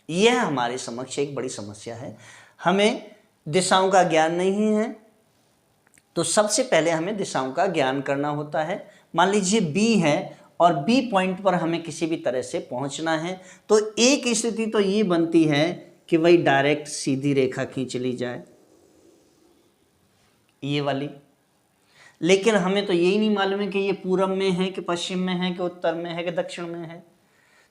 यह हमारे समक्ष एक बड़ी समस्या है। हमें दिशाओं का ज्ञान नहीं है, तो सबसे पहले हमें दिशाओं का ज्ञान करना होता है। मान लीजिए B है और B पॉइंट पर हमें किसी भी तरह से पहुंचना है, तो एक स्थिति तो ये बनती है कि वही डायरेक्ट सीधी रेखा खींच ली जाए, ये वाली। लेकिन हमें तो यही नहीं मालूम है कि ये पूरब में है कि पश्चिम में है कि उत्तर में है कि दक्षिण में है।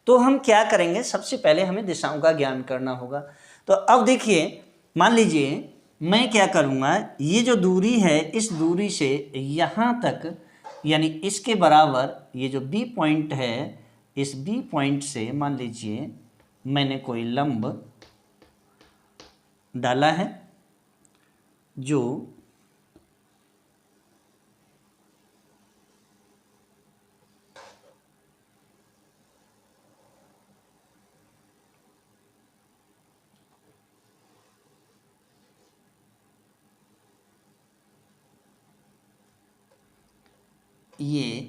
तो हम क्या करेंगे, सबसे पहले हमें दिशाओं का ज्ञान करना होगा। तो अब देखिए मान लीजिए मैं क्या करूँगा, ये जो दूरी है इस दूरी से यहाँ तक यानी इसके बराबर ये जो बी पॉइंट है, इस बी पॉइंट से मान लीजिए मैंने कोई लंब डाला है जो ये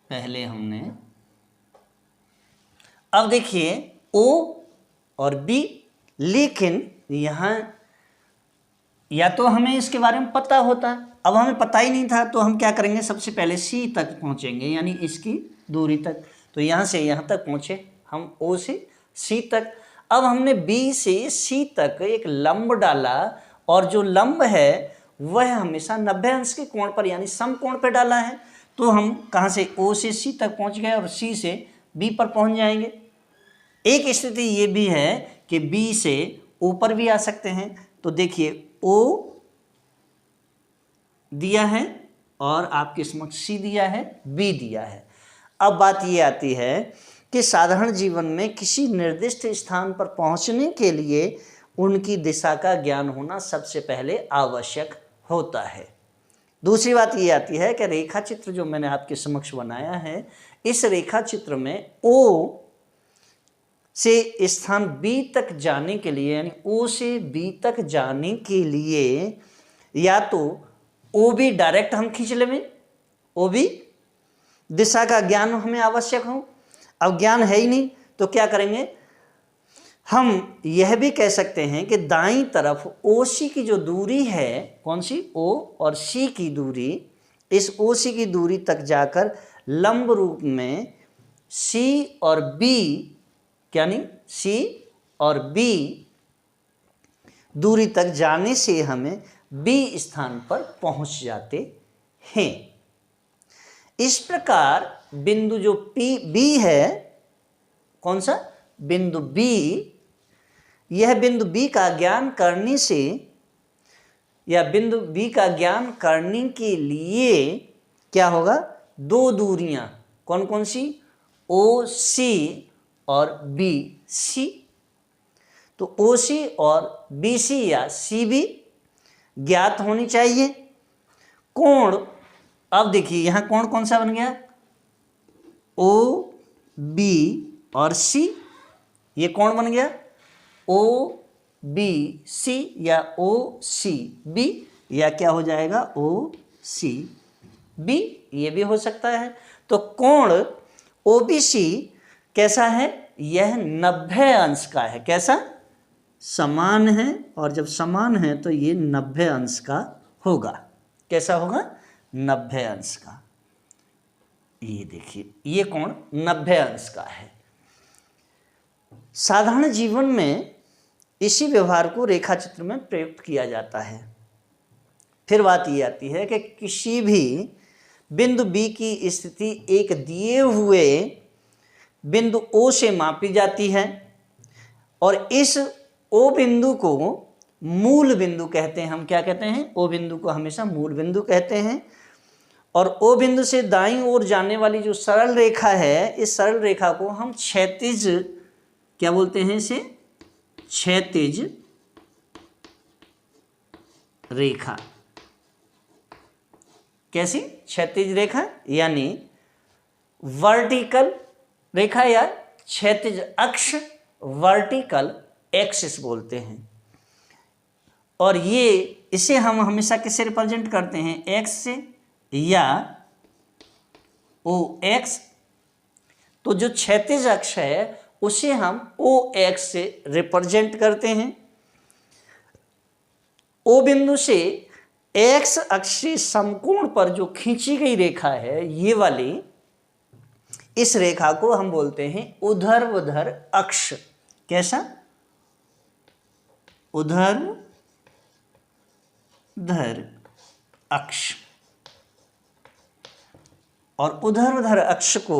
पहले हमने, अब देखिए O और B, लेकिन यहाँ या तो हमें इसके बारे में पता होता, अब हमें पता ही नहीं था, तो हम क्या करेंगे, सबसे पहले C तक पहुँचेंगे, यानी इसकी दूरी तक। तो यहाँ से यहाँ तक पहुँचे हम O से C तक। अब हमने B से C तक एक लंब डाला, और जो लंब है वह हमेशा 90 अंश के कोण पर यानी समकोण पर डाला है। तो हम कहाँ से O से C तक पहुँच गए और C से B पर पहुँच जाएंगे। एक स्थिति ये भी है कि B से O पर भी आ सकते हैं। तो देखिए O दिया है और आपके समक्ष C दिया है, B दिया है। अब बात ये आती है कि साधारण जीवन में किसी निर्दिष्ट स्थान पर पहुंचने के लिए उनकी दिशा का ज्ञान होना सबसे पहले आवश्यक होता है। दूसरी बात ये आती है कि रेखा चित्र जो मैंने आपके समक्ष बनाया है, इस रेखा चित्र में O से स्थान B तक जाने के लिए, यानी O से B तक जाने के लिए या तो OB डायरेक्ट हम खींच लें, OB दिशा का ज्ञान हमें आवश्यक हो। अब ज्ञान है ही नहीं तो क्या करेंगे, हम यह भी कह सकते हैं कि दाईं तरफ OC की जो दूरी है, कौन सी, O और C की दूरी, इस OC की दूरी तक जाकर लंब रूप में C और B, यानी C और B दूरी तक जाने से हमें B स्थान पर पहुंच जाते हैं। इस प्रकार बिंदु जो B है, कौन सा बिंदु B, यह बिंदु B का ज्ञान करने से या बिंदु B का ज्ञान करने के लिए क्या होगा, दो दूरियां कौन कौन सी, OC और BC। तो OC और BC या CB ज्ञात होनी चाहिए। कोण, अब देखिए यहां कोण कौन सा बन गया, OB और C, ये कोण बन गया OBC या OCB, या क्या हो जाएगा OCB, ये भी हो सकता है। तो कोण OBC कैसा है, यह 90 अंश का है। कैसा, समान है, और जब समान है तो ये 90 अंश का होगा। कैसा होगा, 90 अंश का। ये देखिए ये कोण 90 अंश का है। साधारण जीवन में इसी व्यवहार को रेखा चित्र में प्रयुक्त किया जाता है। फिर बात ये आती है कि किसी भी बिंदु B की स्थिति एक दिए हुए बिंदु O से मापी जाती है, और इस O बिंदु को मूल बिंदु कहते हैं। हम क्या कहते हैं, O बिंदु को हमेशा मूल बिंदु कहते हैं। और O बिंदु से दाईं ओर जाने वाली जो सरल रेखा है, इस सरल रेखा को हम क्षैतिज क्या बोलते हैं, इसे क्षैतिज रेखा। कैसी, क्षैतिज रेखा, यानी वर्टिकल रेखा या क्षैतिज अक्ष, वर्टिकल एक्सिस बोलते हैं। और ये इसे हम हमेशा किससे रिप्रेजेंट करते हैं, एक्स से या OX। तो जो क्षैतिज अक्ष है उसे हम OX से रिप्रेजेंट करते हैं। O बिंदु से X अक्ष से समकोण पर जो खींची गई रेखा है, ये वाली, इस रेखा को हम बोलते हैं ऊर्ध्वाधर अक्ष। कैसा, ऊर्ध्वाधर अक्ष। और ऊर्ध्वाधर अक्ष को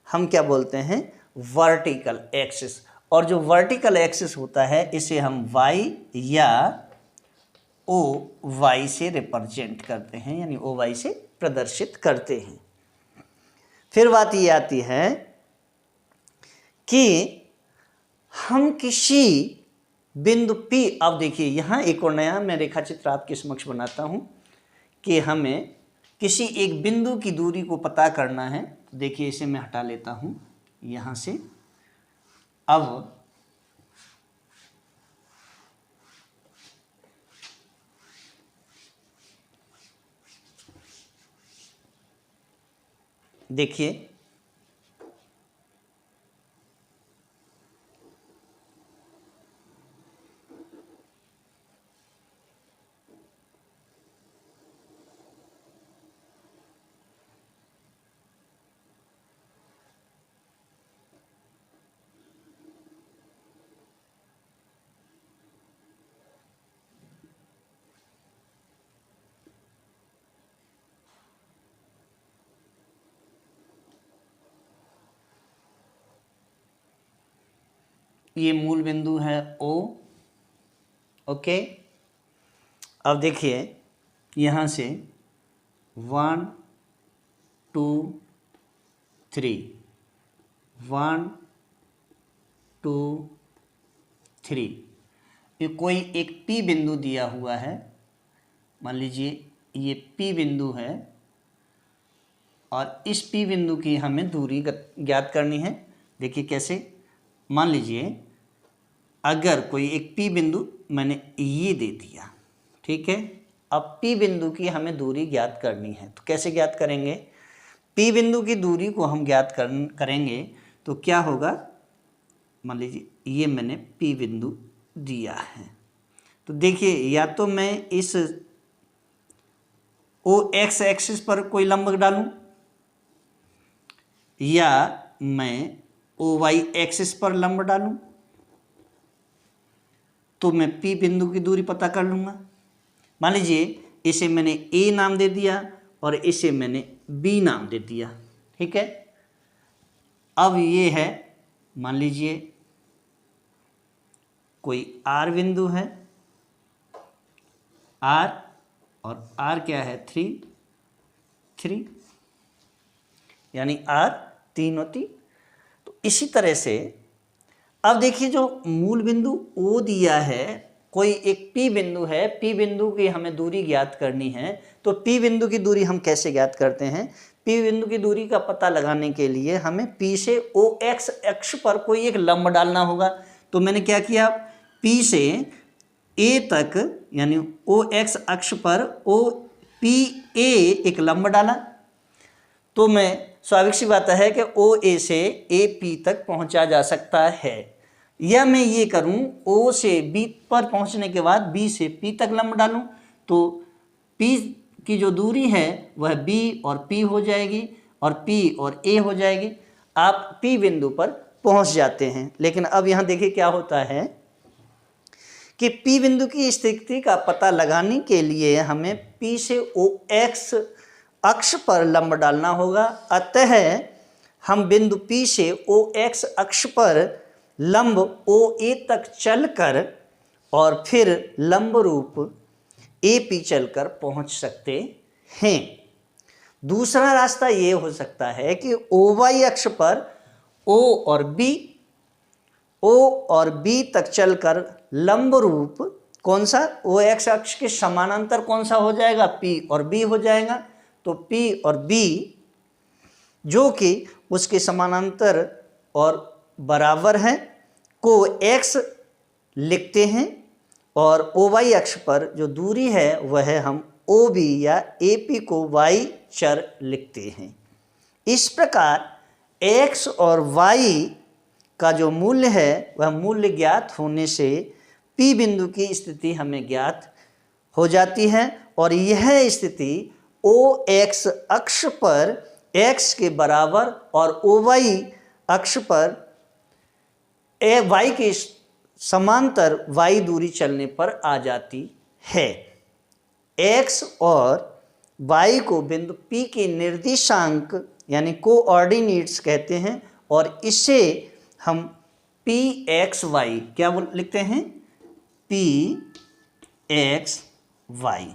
हम क्या बोलते हैं, वर्टिकल एक्सिस। और जो वर्टिकल एक्सिस होता है इसे हम Y या ओ वाई से रिप्रेजेंट करते हैं, यानी ओ वाई से प्रदर्शित करते हैं। फिर बात ये आती है कि हम किसी बिंदु P, अब देखिए यहाँ एक और नया मैं रेखा चित्र आपके समक्ष बनाता हूँ कि हमें किसी एक बिंदु की दूरी को पता करना है। देखिए इसे मैं हटा लेता हूँ यहाँ से। अब देखिए ये मूल बिंदु है O, ओके। अब देखिए यहाँ से 1 2 3, 1 2 3, ये कोई एक P बिंदु दिया हुआ है। मान लीजिए ये P बिंदु है और इस P बिंदु की हमें दूरी ज्ञात करनी है। देखिए कैसे, मान लीजिए अगर कोई एक P बिंदु मैंने ये दे दिया, ठीक है। अब P बिंदु की हमें दूरी ज्ञात करनी है, तो कैसे ज्ञात करेंगे? P बिंदु की दूरी को हम ज्ञात करेंगे तो क्या होगा, मान लीजिए ये मैंने P बिंदु दिया है, तो देखिए या तो मैं इस OX एक्सिस पर कोई लंब डालूं या मैं OY एक्सिस पर लंब डालूं, तो मैं P बिंदु की दूरी पता कर लूँगा। मान लीजिए इसे मैंने A नाम दे दिया और इसे मैंने B नाम दे दिया, ठीक है। अब ये है, मान लीजिए कोई R बिंदु है, R, और R क्या है 3, यानी R 3 और 3। तो इसी तरह से अब देखिए जो मूल बिंदु O दिया है, कोई एक P बिंदु है, P बिंदु की हमें दूरी ज्ञात करनी है। तो P बिंदु की दूरी हम कैसे ज्ञात करते हैं? P बिंदु की दूरी का पता लगाने के लिए हमें P से OX अक्ष पर कोई एक लंब डालना होगा। तो मैंने क्या किया, P से A तक यानी OX अक्ष पर OPA एक लंब डाला, तो मैं स्वाभाविक सी बात है कि OA से AP तक पहुंचा जा सकता है। या मैं ये करूं O से B पर पहुंचने के बाद B से P तक लंब डालूं, तो P की जो दूरी है वह B और P हो जाएगी और P और A हो जाएगी। आप P बिंदु पर पहुंच जाते हैं। लेकिन अब यहाँ देखिए क्या होता है कि P बिंदु की स्थिति का पता लगाने के लिए हमें P से OX अक्ष पर लंब डालना होगा। अतः हम बिंदु P से OX अक्ष पर लंब OA तक चलकर और फिर लंब रूप AP चलकर पहुंच सकते हैं। दूसरा रास्ता ये हो सकता है कि OY अक्ष पर O और B तक चलकर लंब रूप कौन सा, OX अक्ष के समानांतर कौन सा हो जाएगा, P और B हो जाएगा। तो P और B जो कि उसके समानांतर और बराबर हैं को X लिखते हैं और OY अक्ष पर जो दूरी है वह हम OB या AP को Y चर लिखते हैं। इस प्रकार X और Y का जो मूल्य है वह मूल्य ज्ञात होने से P बिंदु की स्थिति हमें ज्ञात हो जाती है और यह स्थिति OX अक्ष पर X के बराबर और OY अक्ष पर Y के समांतर Y दूरी चलने पर आ जाती है। X और Y को बिंदु P के निर्देशांक यानी कोऑर्डिनेट्स कहते हैं और इसे हम PXY क्या लिखते हैं, PXY वाई,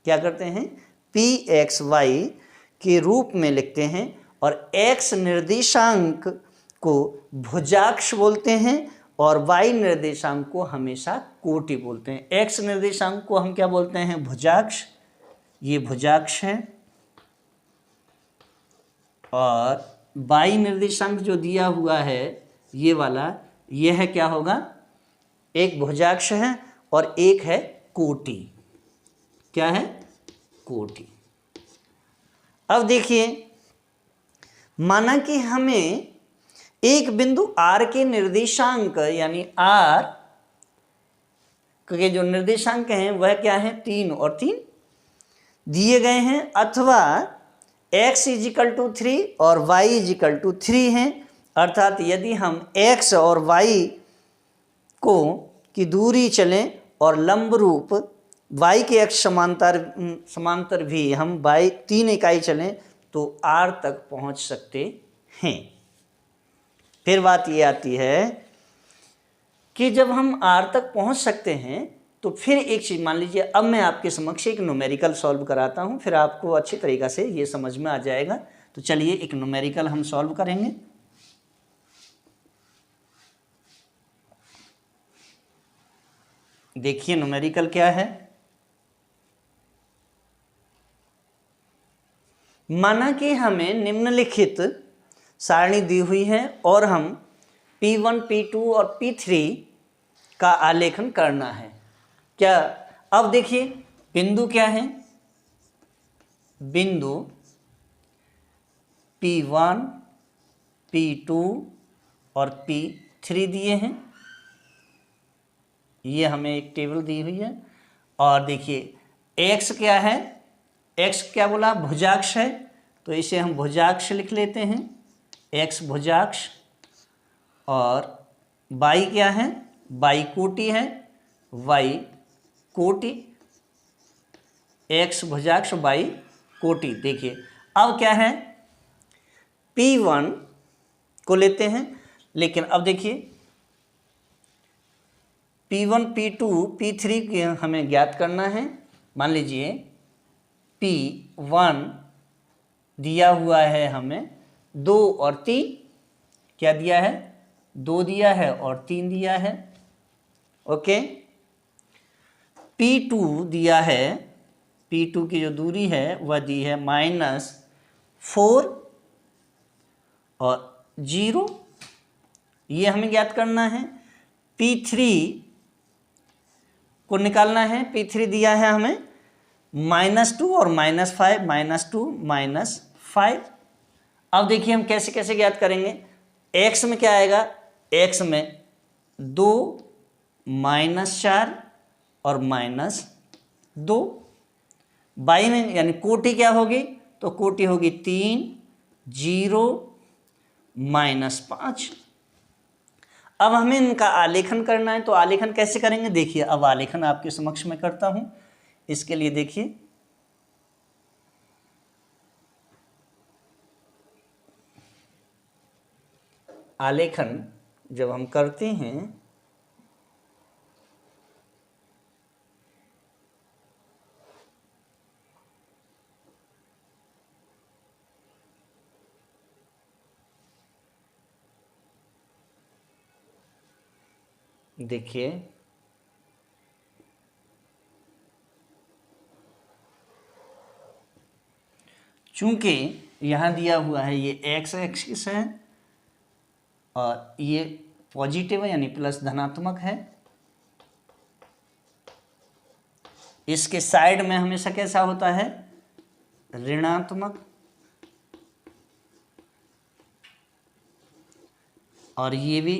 क्या करते हैं, पी एक्स वाई के रूप में लिखते हैं और एक्स निर्देशांक को भुजाक्ष बोलते हैं और वाई निर्देशांक को हमेशा कोटि बोलते हैं। एक्स निर्देशांक को हम क्या बोलते हैं, भुजाक्ष, ये भुजाक्ष है, और वाई निर्देशांक जो दिया हुआ है ये वाला, ये है क्या होगा, एक भुजाक्ष है और एक है कोटि, क्या है, कोटि। अब देखिए, माना कि हमें एक बिंदु R के निर्देशांक यानी R के जो निर्देशांक हैं वह क्या है, 3 और 3 दिए गए हैं, अथवा x = 3 और y = 3 हैं। अर्थात यदि हम x और y को की दूरी चलें और लंब रूप y के x समांतर भी हम y 3 इकाई चलें तो R तक पहुंच सकते हैं। फिर बात ये आती है कि जब हम R तक पहुंच सकते हैं तो फिर एक चीज़ मान लीजिए, अब मैं आपके समक्ष एक न्यूमेरिकल सॉल्व कराता हूं, फिर आपको अच्छी तरीक़ा से ये समझ में आ जाएगा। तो चलिए एक न्यूमेरिकल हम सॉल्व करेंगे। देखिए न्यूमेरिकल क्या है। माना कि हमें निम्नलिखित सारणी दी हुई है और हम P1, P2 और P3 का आलेखन करना है। क्या, अब देखिए बिंदु क्या है, बिंदु P1, P2 और P3 दिए हैं, ये हमें एक टेबल दी हुई है। और देखिए x क्या है, x क्या बोला, भुजाक्ष है, तो इसे हम भुजाक्ष लिख लेते हैं, x भुजाक्ष। और y क्या है, y कोटि है, y कोटि, x भुजाक्ष y कोटि। देखिए अब क्या है, P1 को लेते हैं, लेकिन अब देखिए P1, P2, P3 के हमें ज्ञात करना है। मान लीजिए P1 दिया हुआ है हमें 2 और 3, क्या दिया है, 2 दिया है और 3 दिया है, ओके। P2 दिया है, P2 की जो दूरी है वह दी है -4 और 0, ये हमें ज्ञात करना है। P3 को निकालना है, P3 दिया है हमें -2 और -5, -2 -5। अब देखिए हम कैसे कैसे ज्ञात करेंगे। x में क्या आएगा, x में 2 -4 और -2। y में यानी कोटि क्या होगी, तो कोटि होगी 3 0 -5। अब हमें इनका आलेखन करना है, तो आलेखन कैसे करेंगे, देखिए अब आलेखन आपके समक्ष में करता हूं। इसके लिए देखिए आलेखन जब हम करते हैं देखिए चूंकि यहाँ दिया हुआ है ये x एक्सिस है और ये पॉजिटिव है यानी प्लस धनात्मक है, इसके साइड में हमेशा कैसा होता है, ऋणात्मक, और ये भी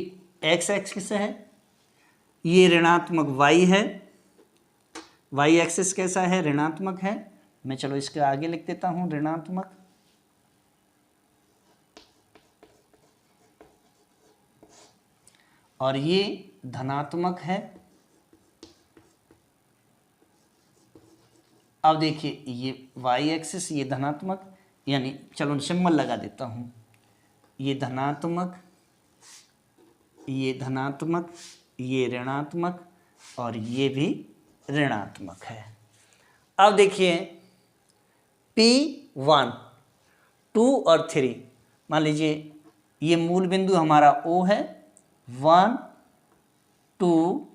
x एक्सिस है, ये ऋणात्मक y है, y एक्सिस कैसा है, ऋणात्मक है। मैं चलो इसके आगे लिख देता हूं ऋणात्मक, और ये धनात्मक है। अब देखिए ये y एक्सिस, ये धनात्मक, यानी चलो सिंबल लगा देता हूं, ये धनात्मक, ये धनात्मक, ये ऋणात्मक और ये भी ऋणात्मक है। अब देखिए P1, 2 और 3, मान लीजिए ये मूल बिंदु हमारा O है, 1 2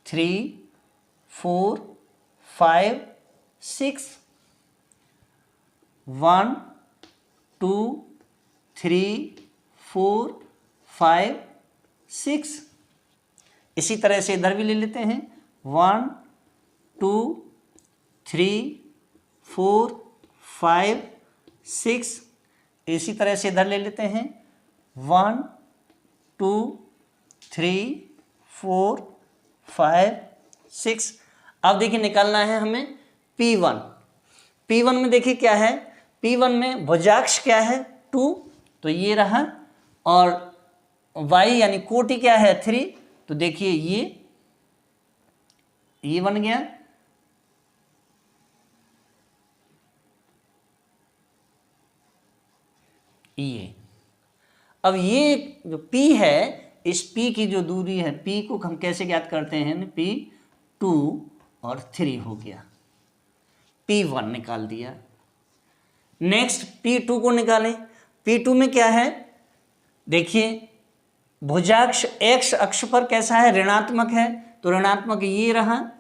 3 4 5 6, 1 2 3 4 5 6। इसी तरह से इधर भी ले लेते हैं, 1 2 3 4 5 6। इसी तरह से इधर ले लेते हैं, 1 2 3 4 5 6। अब देखिए निकालना है हमें P1। P1 में देखिए क्या है, P1 में भुजाक्ष क्या है 2, तो ये रहा, और y यानी कोटि क्या है 3, तो देखिए ये बन गया। ये अब ये जो P है, इस P की जो दूरी है, P को हम कैसे ज्ञात करते हैं, P2 और 3 हो गया, P1 निकाल दिया। नेक्स्ट P2 को निकालें। P2 में क्या है, देखिए भुजाक्ष x अक्ष पर कैसा है, ऋणात्मक है, तो ऋणात्मक ये रहा,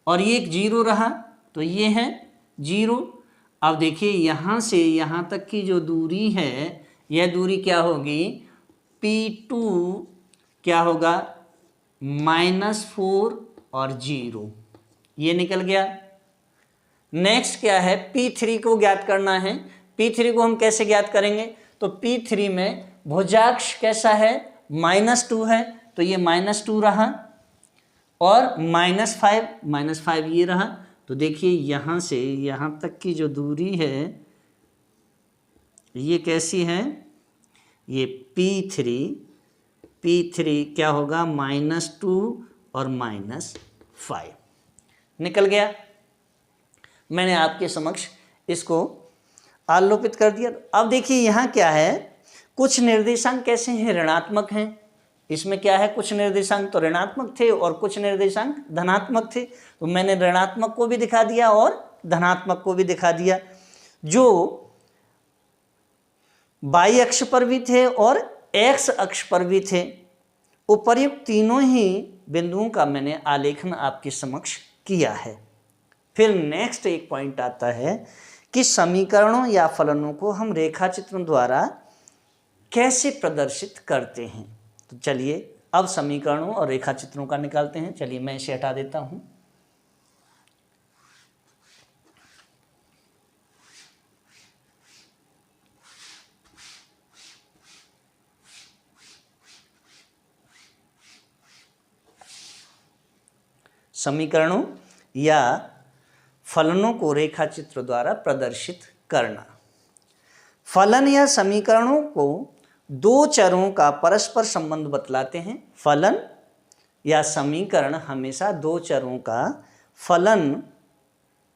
और ये एक 0 रहा, तो ये है 0। अब देखिए यहाँ से यहाँ तक की जो दूरी है, यह दूरी क्या होगी, P2 क्या होगा, -4 और 0, ये निकल गया। नेक्स्ट क्या है, P3 को ज्ञात करना है। P3 को हम कैसे ज्ञात करेंगे, तो P3 में भुजाक्ष कैसा है, -2 है, तो ये -2 रहा, और -5 ये रहा, तो देखिए यहाँ से यहाँ तक की जो दूरी है ये कैसी है, ये P3 क्या होगा, -2 और -5 निकल गया। मैंने आपके समक्ष इसको आलोपित कर दिया। अब देखिए यहाँ क्या है, कुछ निर्देशांक कैसे हैं, ऋणात्मक हैं। इसमें क्या है, कुछ निर्देशांक तो ऋणात्मक थे और कुछ निर्देशांक धनात्मक थे, तो मैंने ऋणात्मक को भी दिखा दिया और धनात्मक को भी दिखा दिया। जो y अक्ष पर भी थे और x अक्ष पर भी थे, उपर्युक्त तीनों ही बिंदुओं का मैंने आलेखन आपके समक्ष किया है। फिर नेक्स्ट एक पॉइंट आता है कि समीकरणों या फलनों को हम रेखाचित्रों द्वारा कैसे प्रदर्शित करते हैं। तो चलिए अब समीकरणों और रेखाचित्रों का निकालते हैं। चलिए मैं इसे हटा देता हूं। समीकरणों या फलनों को रेखाचित्र द्वारा प्रदर्शित करना। फलन या समीकरणों को दो चरों का परस्पर संबंध बतलाते हैं। फलन या समीकरण हमेशा दो चरों का फलन,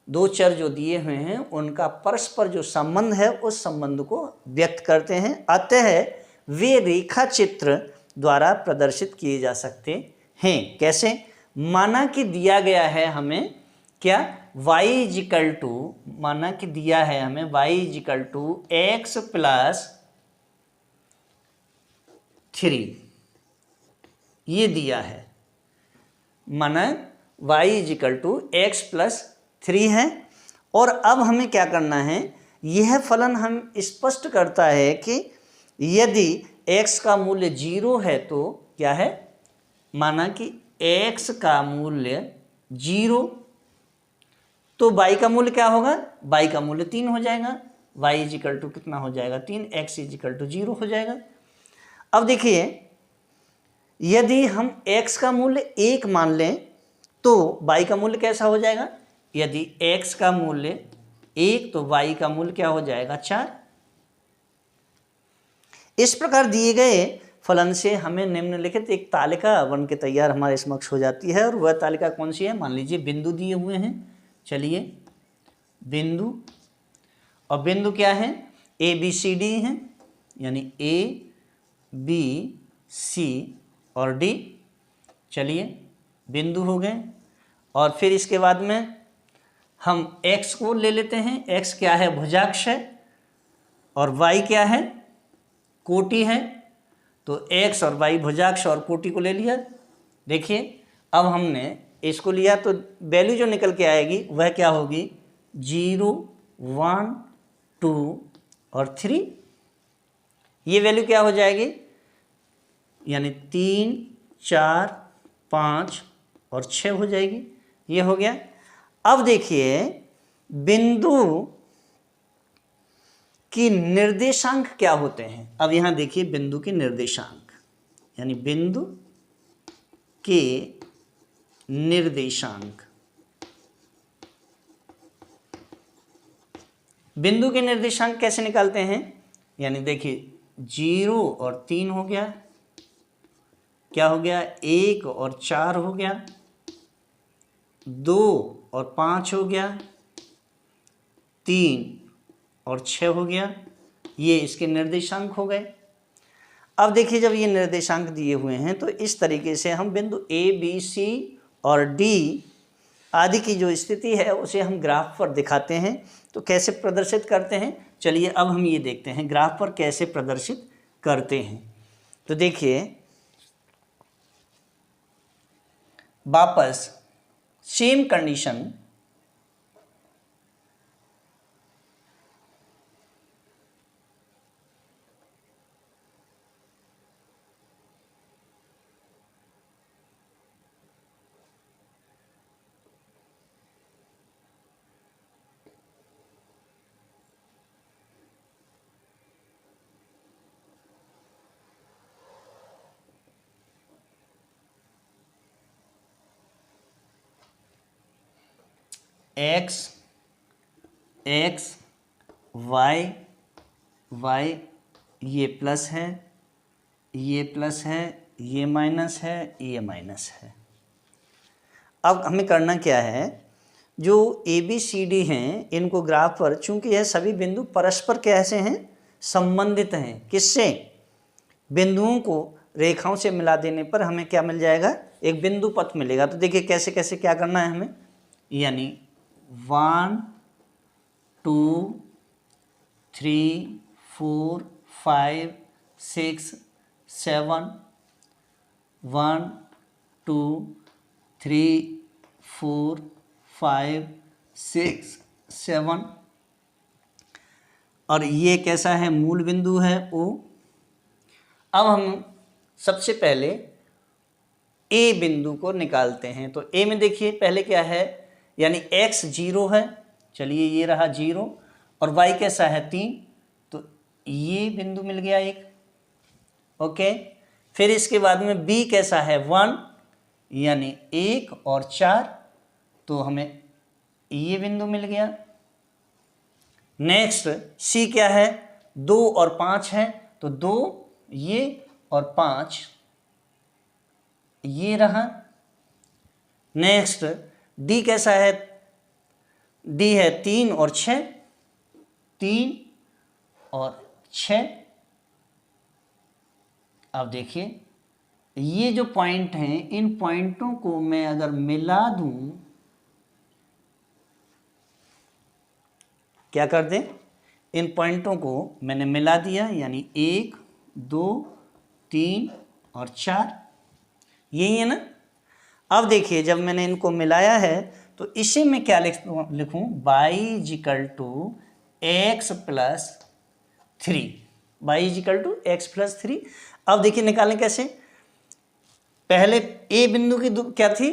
दो चर जो दिए हुए हैं उनका परस्पर जो संबंध है उस संबंध को व्यक्त करते हैं। अतः वे रेखाचित्र द्वारा प्रदर्शित किए जा सकते हैं। कैसे, माना कि दिया गया है हमें क्या, y इजिकल टू, माना कि दिया है हमें y is equal to x plus 3, ये दिया है। माना y is equal to x plus 3 है। और अब हमें क्या करना है, यह फलन हम स्पष्ट करता है कि यदि x का मूल्य 0 है तो क्या है, माना कि x का मूल्य 0, तो y का मूल्य क्या होगा, y का मूल्य 3 हो जाएगा। y इजिकल टू कितना हो जाएगा, 3, x इजिकल टू 0 हो जाएगा। अब देखिए यदि हम x का मूल्य 1 मान लें तो y का मूल्य कैसा हो जाएगा, यदि x का मूल्य 1 तो y का मूल्य क्या हो जाएगा, 4। इस प्रकार दिए गए फलन से हमें निम्नलिखित एक तालिका बन के तैयार हमारे समक्ष हो जाती है। और वह तालिका कौन सी है, मान लीजिए बिंदु दिए हुए हैं। चलिए बिंदु, और बिंदु क्या है, ए बी सी डी हैं, यानी ए बी सी और डी। चलिए बिंदु हो गए। और फिर इसके बाद में हम x को ले लेते हैं। x क्या है? भुजाक्ष है, और y क्या है? कोटि है। तो x और y भुजाक्ष और कोटि को ले लिया। देखिए अब हमने इसको लिया तो वैल्यू जो निकल के आएगी वह क्या होगी? 0, 1, 2 और 3। ये वैल्यू क्या हो जाएगी? यानी 3, 4, 5 और 6 हो जाएगी। ये हो गया। अब देखिए बिंदु की निर्देशांक क्या होते हैं। अब यहां देखिए बिंदु के निर्देशांक, यानी बिंदु के निर्देशांक। बिंदु के निर्देशांक कैसे निकालते हैं? यानी देखिए 0 और 3 हो गया, क्या हो गया? 1 और 4 हो गया, 2 और 5 हो गया, 3 और 6 हो गया। ये इसके निर्देशांक हो गए। अब देखिए जब ये निर्देशांक दिए हुए हैं तो इस तरीके से हम बिंदु A, B, C और D आदि की जो स्थिति है उसे हम ग्राफ पर दिखाते हैं। तो कैसे प्रदर्शित करते हैं, चलिए अब हम ये देखते हैं ग्राफ पर कैसे प्रदर्शित करते हैं। तो देखिए वापस same condition, x x y y ये प्लस है, ये प्लस है, ये माइनस है, ये माइनस है। अब हमें करना क्या है, जो ए बी सी डी हैं इनको ग्राफ पर, चूंकि यह सभी बिंदु परस्पर कैसे हैं? संबंधित हैं। किससे? बिंदुओं को रेखाओं से मिला देने पर हमें क्या मिल जाएगा? एक बिंदु पथ मिलेगा। तो देखिए कैसे कैसे क्या करना है हमें, यानी 1, 2, 3, 4, 5, 6, 7, 1, 2, 3, 4, 5, 6, 7 और ये कैसा है? मूल बिंदु है O। अब हम सबसे पहले ए बिंदु को निकालते हैं। तो ए में देखिए पहले क्या है, यानी x 0 है, चलिए ये रहा 0, और y कैसा है? 3, तो ये बिंदु मिल गया एक। ओके, फिर इसके बाद में b कैसा है? 1, यानी 1 और 4, तो हमें ये बिंदु मिल गया। नेक्स्ट c क्या है? 2 और 5 है, तो 2 ये और 5 ये रहा। नेक्स्ट d कैसा है? d है 3 और 6, 3 और 6। अब देखिए ये जो पॉइंट हैं, इन पॉइंटों को मैं अगर मिला दूं, क्या कर दें? इन पॉइंटों को मैंने मिला दिया, यानी 1, 2, 3 और 4, यही है ना। अब देखिए जब मैंने इनको मिलाया है तो इसे मैं क्या लिखूं? y is equal to x plus 3, y is equal to x plus 3। अब देखिए निकालें कैसे। पहले a बिंदु की क्या थी?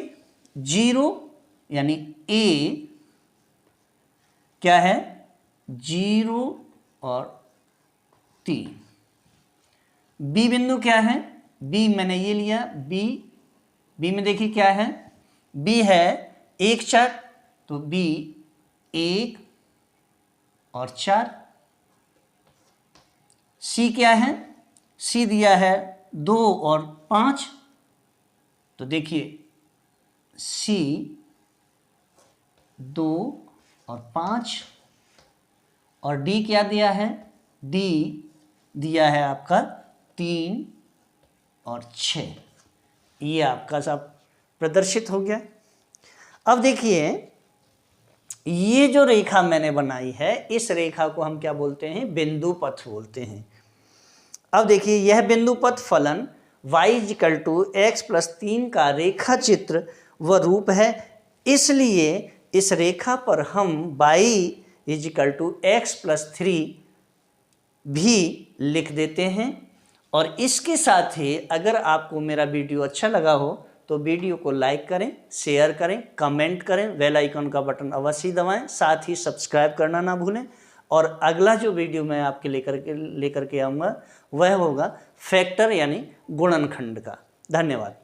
0, यानी a क्या है? 0 और 3। b बिंदु क्या है? b मैंने ये लिया, b में देखिए क्या है? b है 1, 4, तो b 1 और 4। c क्या है? c दिया है 2 और 5, तो देखिए c 2 और 5, और d क्या दिया है? d दिया है आपका 3 और 6। ये आपका सब प्रदर्शित हो गया। अब देखिए ये जो रेखा मैंने बनाई है, इस रेखा को हम क्या बोलते हैं? बिंदु पथ बोलते हैं। अब देखिए, यह बिंदु पथ फलन y = x+3 का रेखा चित्र व रूप है। इसलिए इस रेखा पर हम y = x+3 भी लिख देते हैं। और इसके साथ ही अगर आपको मेरा वीडियो अच्छा लगा हो तो वीडियो को लाइक करें, शेयर करें, कमेंट करें, बेल आइकन का बटन अवश्य दबाएं, साथ ही सब्सक्राइब करना ना भूलें। और अगला जो वीडियो मैं आपके लेकर के आऊँगा वह होगा फैक्टर यानी गुणनखंड का। धन्यवाद।